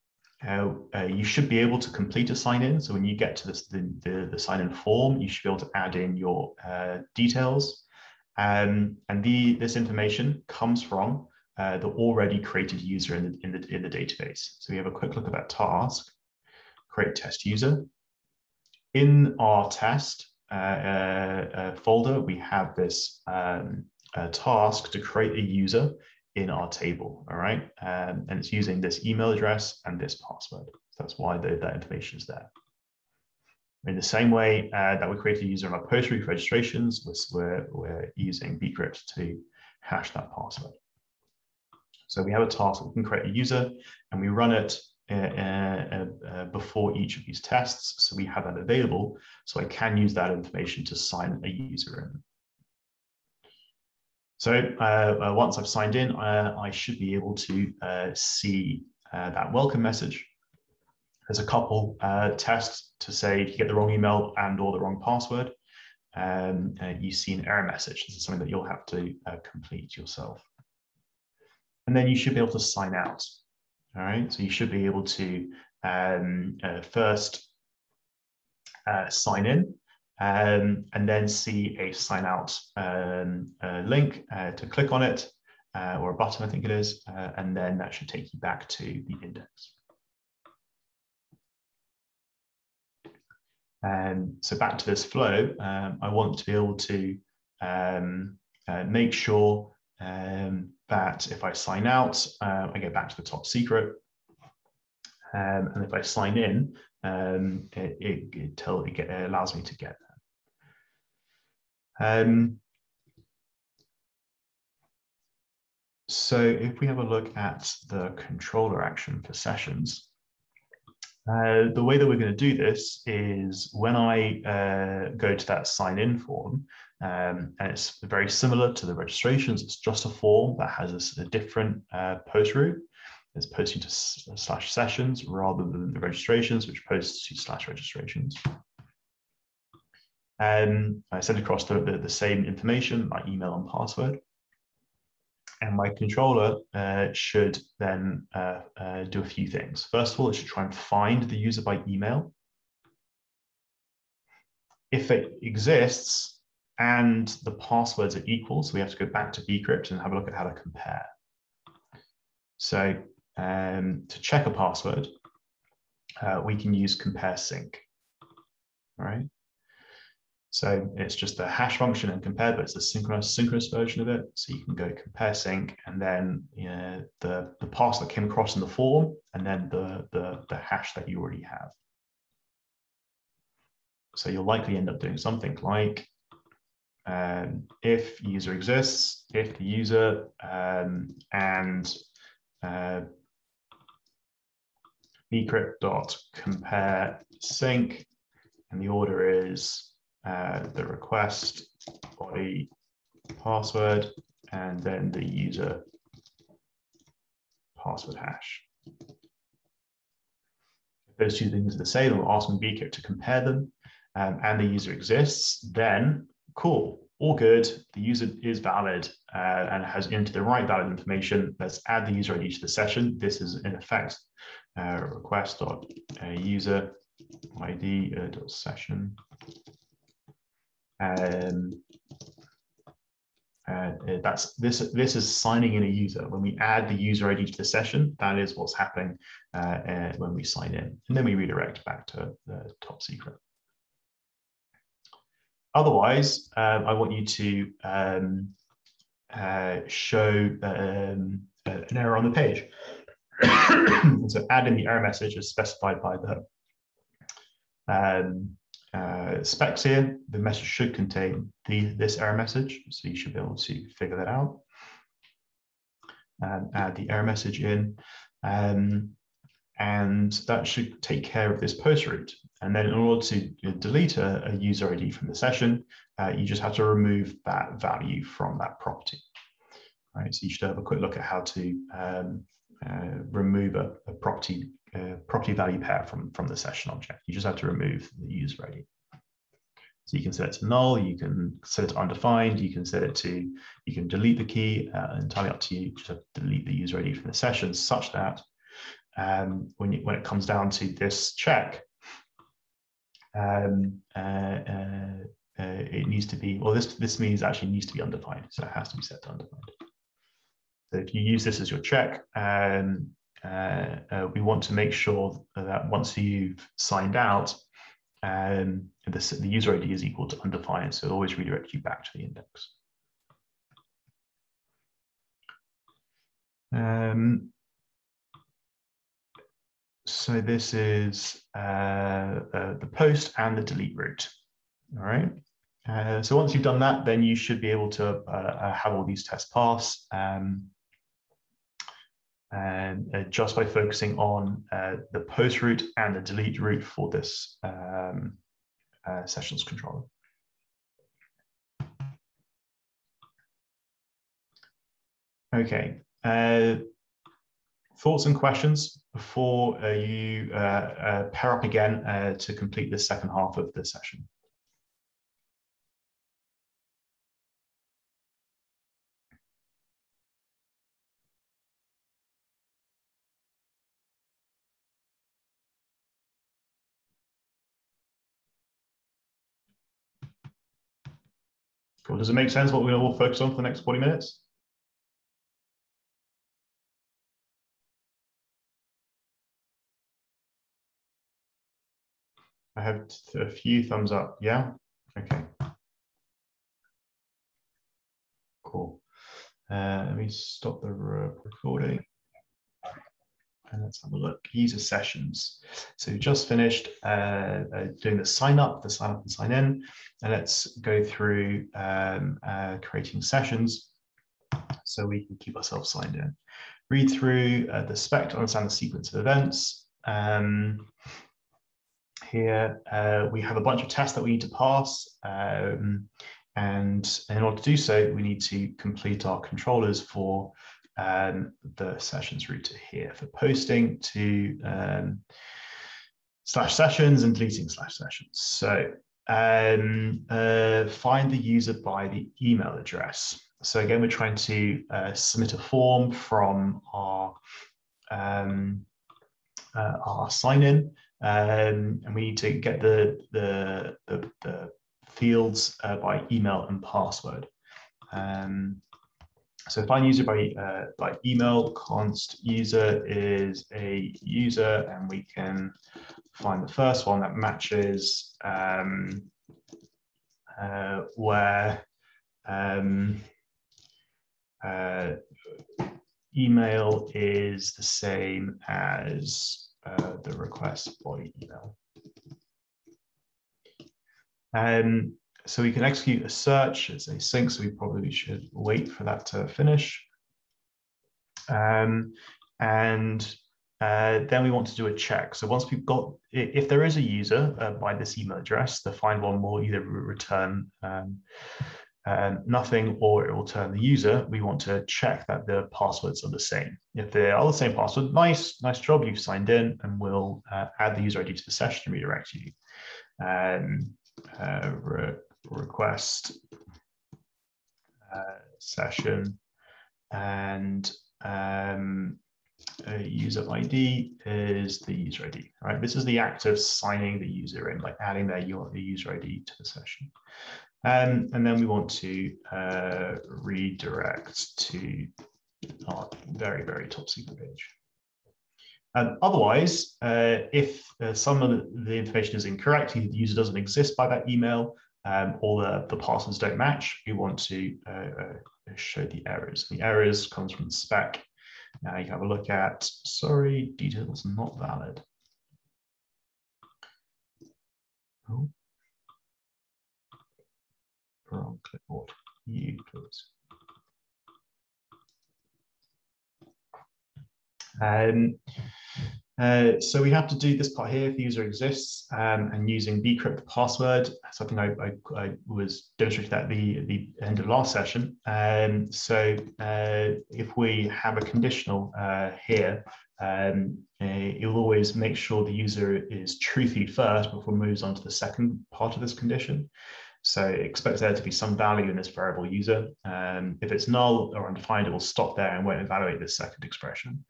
You should be able to complete a sign in. So when you get to the sign in form, you should be able to add in your details. And this information comes from the already created user in the database. So we have a quick look at that task, create test user. In our test, folder, we have this task to create a user in our table, all right? And it's using this email address and this password. So that's why that information is there. In the same way that we create a user in our post route registrations, we're using bcrypt to hash that password. So we have a task that we can create a user, and we run it before each of these tests. So we have that available. So I can use that information to sign a user in. So once I've signed in, I should be able to see that welcome message. There's a couple tests to say if you get the wrong email and or the wrong password, you see an error message. This is something that you'll have to complete yourself. And then you should be able to sign out. All right, so you should be able to first sign in and then see a sign out link to click on it, or a button, I think it is, and then that should take you back to the index. So back to this flow, I want to be able to make sure that if I sign out, I get back to the top secret. And if I sign in, it allows me to get there. So if we have a look at the controller action for sessions, the way that we're going to do this is when I go to that sign in form, and it's very similar to the registrations, it's just a form that has a different post route. It's posting to /sessions rather than the registrations, which posts to /registrations. I send across the same information, like email and password. And my controller should then do a few things. First of all, it should try and find the user by email. If it exists and the passwords are equal, so we have to go back to bcrypt and have a look at how to compare. So to check a password, we can use compare sync. All right. So it's just a hash function and compare, but it's a synchronous version of it. So you can go compare sync, and then the pass that came across in the form, and then the hash that you already have. So you'll likely end up doing something like if user exists, if the user and bcrypt.compare sync, and the order is the request body password and then the user password hash. If those two things are the same, I'm asking bcrypt to compare them, and the user exists, then cool, all good. The user is valid and has entered the right valid information. Let's add the user ID to the session. This is in effect request.user ID.session. This is signing in a user. When we add the user ID to the session, that is what's happening when we sign in, and then we redirect back to the top secret. Otherwise, I want you to show an error on the page. So add in the error message as specified by the specs here. The message should contain this error message, so you should be able to figure that out. Add the error message in, and that should take care of this post route. And then in order to delete a user ID from the session, you just have to remove that value from that property. Right, so you should have a quick look at how to remove a property value pair from the session object. You just have to remove the user ID. So you can set it to null, you can set it to undefined, you can set it to, you can delete the key, entirely up to you. Just have to delete the user ID from the session such that when it comes down to this check, it needs to be, well, this means actually needs to be undefined, so it has to be set to undefined. So if you use this as your check, we want to make sure that once you've signed out, the user ID is equal to undefined, so it'll always redirect you back to the index. So this is the post and the delete route. All right. So once you've done that, then you should be able to have all these tests pass. And just by focusing on the post route and the delete route for this sessions controller. Okay. Thoughts and questions before you pair up again to complete the second half of the session? Cool. Does it make sense what we're going to all focus on for the next 40 minutes? I have a few thumbs up. Yeah? Okay. Cool. Let me stop the recording. And let's have a look. User sessions. So we just finished doing the sign up and sign in. And let's go through creating sessions so we can keep ourselves signed in. Read through the spec to understand the sequence of events. Here we have a bunch of tests that we need to pass. And in order to do so, we need to complete our controllers for the sessions route here, for posting to /sessions and deleting /sessions. So find the user by the email address. So again, we're trying to submit a form from our sign-in, and we need to get the fields by email and password. So find user by email, const user is a user, and we can find the first one that matches where email is the same as the request body email. So we can execute a search as async, so we probably should wait for that to finish. And then we want to do a check. So once we've got, if there is a user by this email address, the find one will either return nothing or it will return the user. We want to check that the passwords are the same. If they are the same password, nice job, you've signed in, and we'll add the user ID to the session and redirect you. Request session, and user ID is the user ID. All right, this is the act of signing the user in, like adding their user ID to the session. And then we want to redirect to our very top secret page. Otherwise, if some of the information is incorrect, either the user doesn't exist by that email, or the passwords don't match, we want to show the errors. The errors comes from the spec. Now you have a look at, sorry, details not valid. Oh. Wrong clipboard. You, please. So we have to do this part here if the user exists, and using bcrypt the password, something I was demonstrating at the end of last session. So if we have a conditional here, it will always make sure the user is truthy first before it moves on to the second part of this condition. So expect there to be some value in this variable user. If it's null or undefined, it will stop there and won't evaluate this second expression.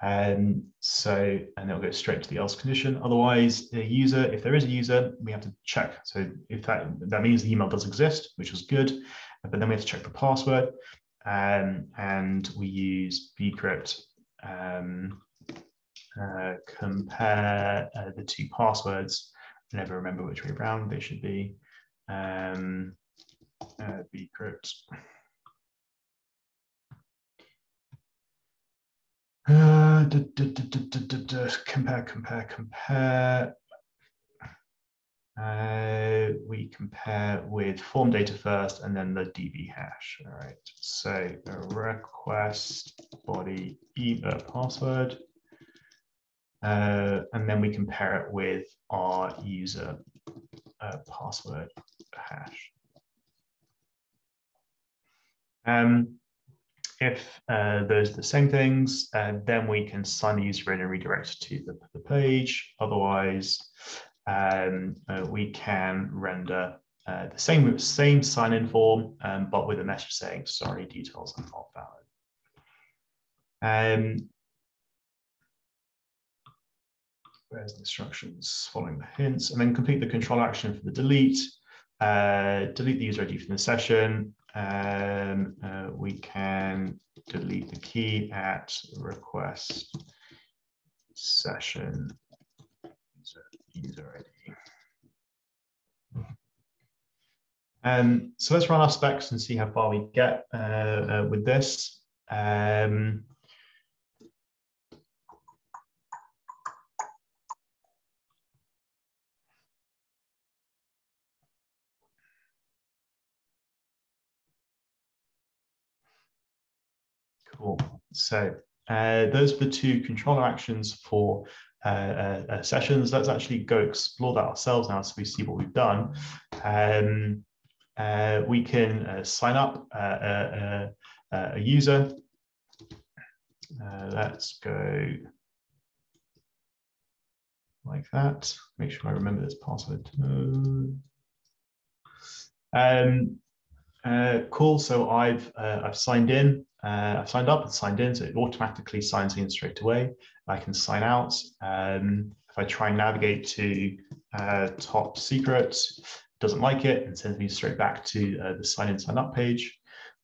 And it'll go straight to the else condition. Otherwise, a user, if there is a user, we have to check. So if that means the email does exist, which is good, but then we have to check the password, and we use bcrypt compare the two passwords never remember which way around they should be. Bcrypt. Compare. We compare with form data first and then the DB hash. All right, so a request body password, and then we compare it with our user password hash. If those are the same things, then we can sign the user in and redirect to the page. Otherwise, we can render the same sign-in form, but with a message saying, sorry, details are not valid. Where's the instructions? Following the hints, and then complete the control action for the delete. Delete the user ID from the session. We can delete the key at request session user ID. So let's run our specs and see how far we get with this. Cool. So those are the two controller actions for sessions. Let's actually go explore that ourselves now so we see what we've done. We can sign up a user. Let's go like that. Make sure I remember this password. Cool. So I've signed in. I've signed up and signed in, so it automatically signs in straight away. I can sign out. If I try and navigate to top secret, it doesn't like it and sends me straight back to the sign in, sign up page.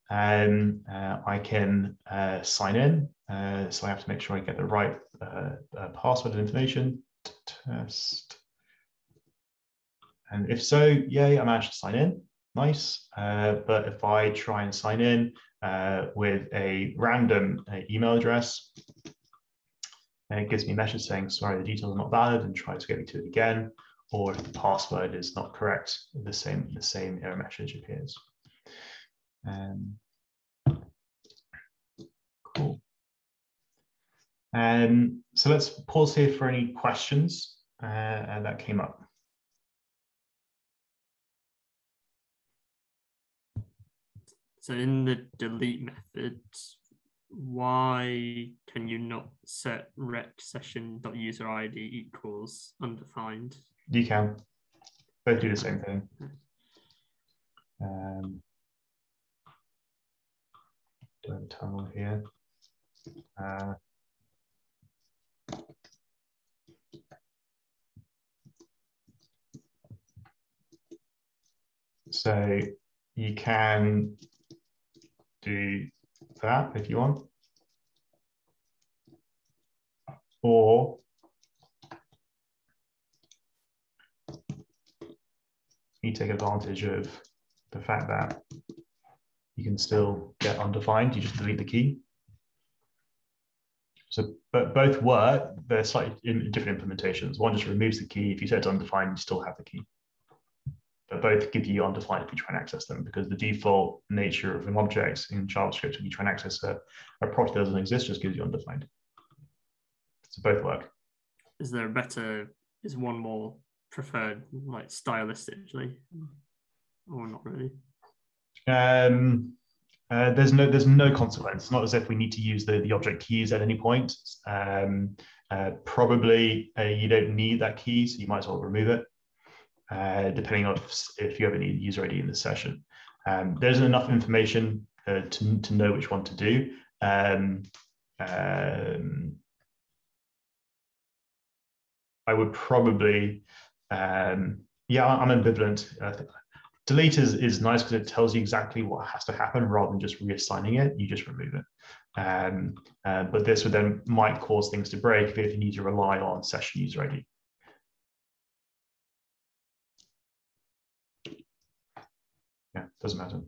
I can sign in. So I have to make sure I get the right password and information. Test. And if so, yay, I managed to sign in. Nice. But if I try and sign in with a random email address, and it gives me a message saying, sorry, the details are not valid, and try to get me to it again. Or if the password is not correct, the same error message appears. Cool. So let's pause here for any questions that came up. So in the delete method, why can you not set rec session.userid equals undefined? You can. Both do the same thing. Do a tunnel here. So you can do that if you want, or you take advantage of the fact that you can still get undefined. You just delete the key. So, but both work. They're slightly in different implementations. One just removes the key. If you set it to undefined, you still have the key. But both give you undefined if you try and access them, because the default nature of an object in JavaScript, when you try and access a property that doesn't exist, just gives you undefined. So both work. Is one more preferred, like stylistically, or not really? There's no consequence. It's not as if we need to use the object keys at any point. Probably you don't need that key, so you might as well remove it. Depending on if you ever need user ID in the session. There isn't enough information to know which one to do. I would probably, yeah, I'm ambivalent. Delete is nice because it tells you exactly what has to happen rather than just reassigning it. You just remove it. But this would then might cause things to break if you need to rely on session user ID. doesn't matter.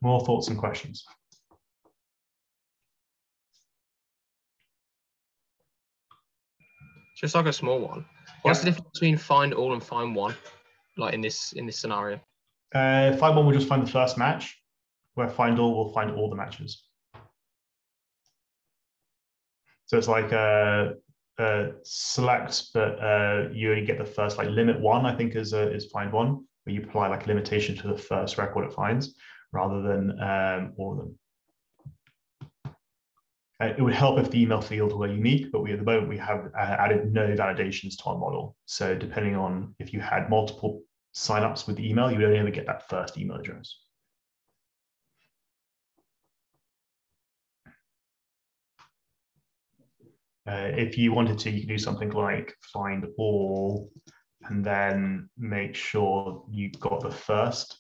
More thoughts and questions? Just like a small one. What's the difference between find all and find one, like in this scenario? Find one will just find the first match, where find all will find all the matches. So it's like select, but you only get the first, like limit one, I think is find one, where you apply like a limitation to the first record it finds, rather than all of them. It would help if the email field were unique, but at the moment we have added no validations to our model. So depending on if you had multiple signups with the email, you would only ever get that first email address. If you wanted to, you could do something like find all, and then make sure you got the first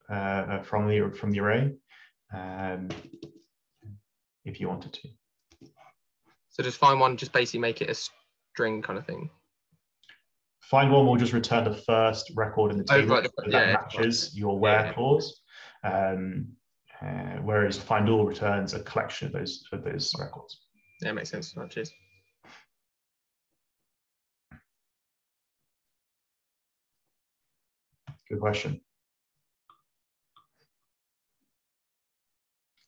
from the array, if you wanted to. So does find one just basically make it a string kind of thing? Find one will just return the first record in the table that matches your where clause, whereas find all returns a collection of those records. Yeah, makes sense. Oh, cheers. Good question.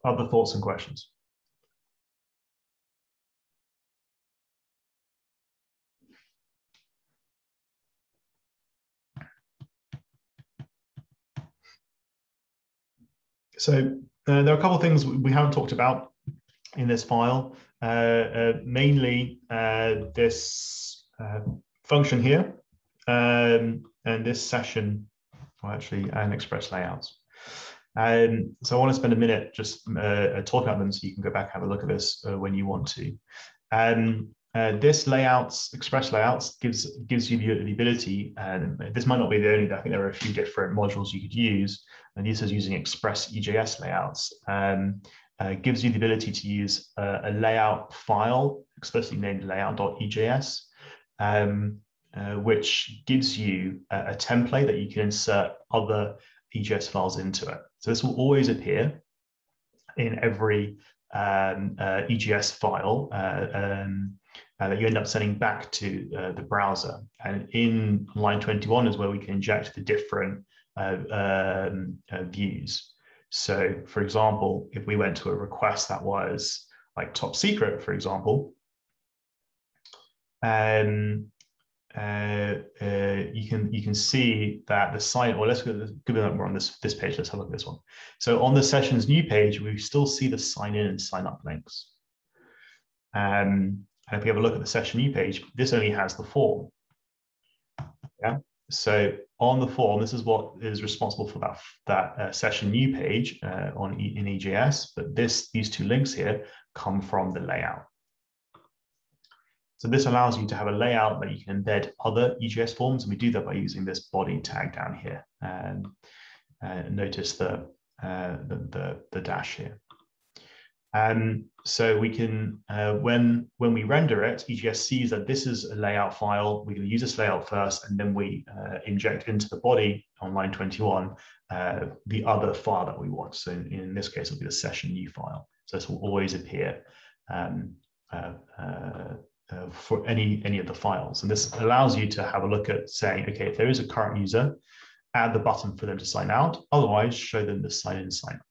Other thoughts and questions? So there are a couple of things we haven't talked about in this file, mainly this function here and this session, well, actually, and express layouts. So I want to spend a minute just talking about them, so you can go back and have a look at this when you want to. This express layouts gives you the ability, and this might not be the only, I think there are a few different modules you could use, and this is using express EJS layouts. Gives you the ability to use a layout file, explicitly named layout.ejs, which gives you a template that you can insert other EJS files into it. So this will always appear in every EJS file that you end up sending back to the browser. And in line 21 is where we can inject the different views. So for example, if we went to a request that was like top secret, for example, you can see that the sign, or let's go we're on this page, let's have a look at this one. So on the sessions new page, we still see the sign in and sign up links. And if we have a look at the session new page, this only has the form. Yeah. So on the form, this is what is responsible for that session new page in EJS, but these two links here come from the layout. So this allows you to have a layout that you can embed other EJS forms, and we do that by using this body tag down here. And notice the dash here. So we can, when we render it, EJS sees that this is a layout file. We're going to use this layout first, and then we inject into the body on line 21 the other file that we want. So in this case, it'll be the session new file. So this will always appear for any of the files. And this allows you to have a look at saying, okay, if there is a current user, add the button for them to sign out. Otherwise, show them the sign in, sign up.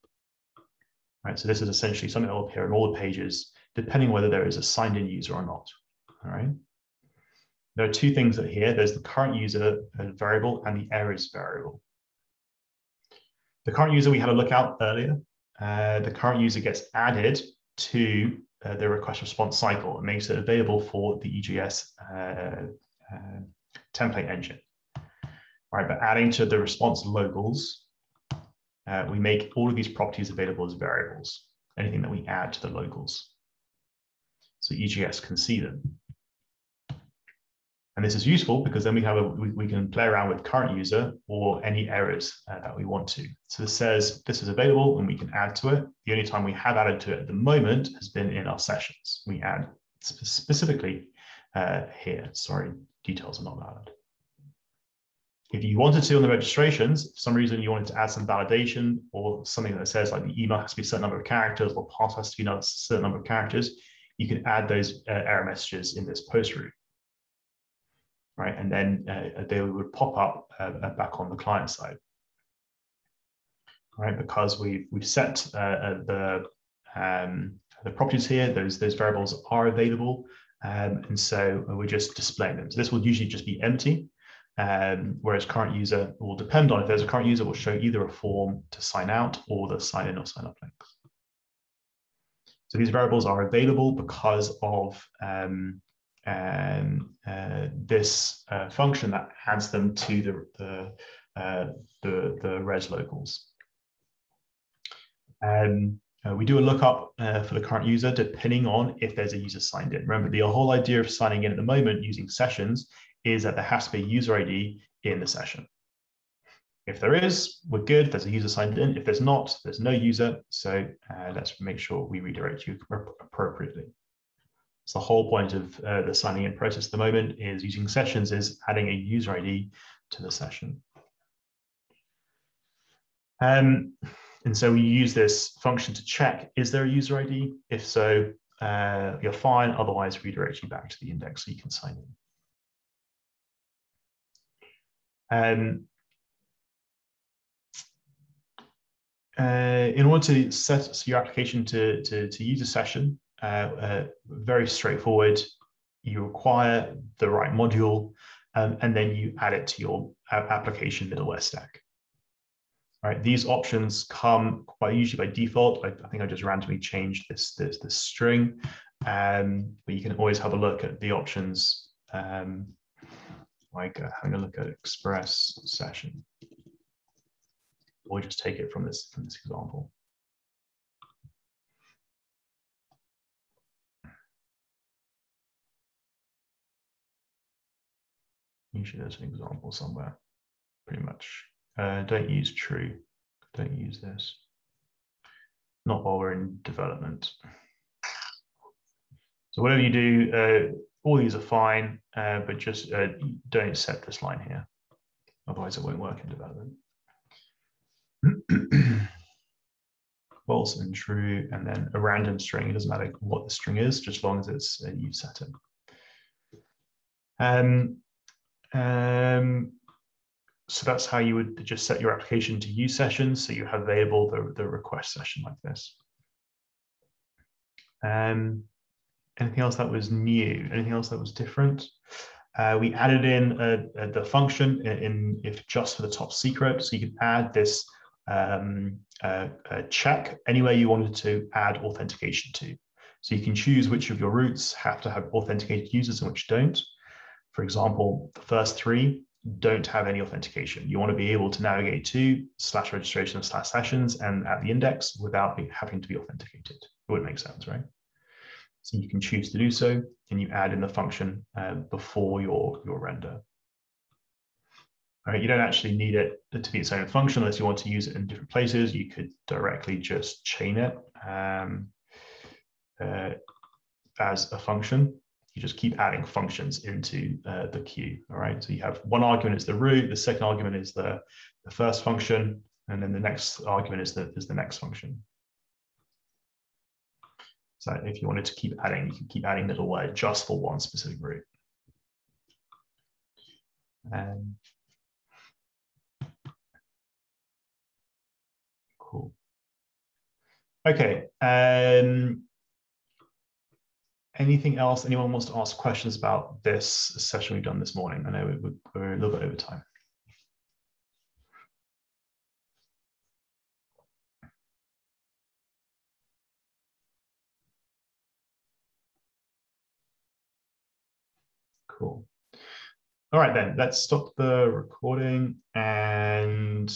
Right, so this is essentially something that will appear on all the pages, depending whether there is a signed in user or not. All right. There are two things that here. There's the current user variable and the errors variable. The current user we had a look at earlier. The current user gets added to the request response cycle. It makes it available for the EJS template engine. All right, but adding to the response locals, we make all of these properties available as variables, anything that we add to the locals. So EJS can see them. And this is useful because then we can play around with current user or any errors that we want to. So this says this is available and we can add to it. The only time we have added to it at the moment has been in our sessions. We add specifically here. Sorry, details are not valid. If you wanted to on the registrations, for some reason you wanted to add some validation or something that says like the email has to be a certain number of characters or pass has to be a certain number of characters, you can add those error messages in this post route. Right, and then they would pop up back on the client side, right? Because we've set the properties here; those variables are available, and so we're just displaying them. So this will usually just be empty, whereas current user will depend on if there's a current user will show either a form to sign out or the sign in or sign up links. So these variables are available because of this function that adds them to the res locals. We do a lookup for the current user depending on if there's a user signed in. Remember, the whole idea of signing in at the moment using sessions is that there has to be a user ID in the session. If there is, we're good. There's a user signed in. If there's not, there's no user. So let's make sure we redirect you appropriately. So the whole point of the signing in process at the moment is using sessions is adding a user ID to the session. And so we use this function to check, is there a user ID? If so, you're fine. Otherwise, redirect you back to the index so you can sign in. In order to set your application to use a session, very straightforward. You require the right module, and then you add it to your application middleware stack. All right, these options come usually by default. I think I just randomly changed this string, but you can always have a look at the options, like having a look at Express session, or just take it from this example. Usually there's an example somewhere, pretty much. Don't use true, don't use this. Not while we're in development. So whatever you do, all these are fine, but just don't set this line here. Otherwise it won't work in development. False and true, and then a random string. It doesn't matter what the string is, just as long as it's you set it. So that's how you would just set your application to use sessions. So you have available the request session like this. Anything else that was new? Anything else that was different? We added in the function if just for the top secret. So you could add this check anywhere you wanted to add authentication to. So you can choose which of your routes have to have authenticated users and which don't. For example, the first three don't have any authentication. You want to be able to navigate to /registration/sessions and at the index without having to be authenticated. It would make sense, right? So you can choose to do so, and you add in the function before your render. All right, you don't actually need it to be its own function unless you want to use it in different places. You could directly just chain it as a function. You just keep adding functions into the queue. All right, so you have one argument is the root, the second argument is the first function, and then the next argument is the next function. So if you wanted to keep adding, you can keep adding middleware just for one specific root. Cool. Okay. Anything else? Anyone wants to ask questions about this session we've done this morning? I know we're a little bit over time. Cool. All right, then let's stop the recording and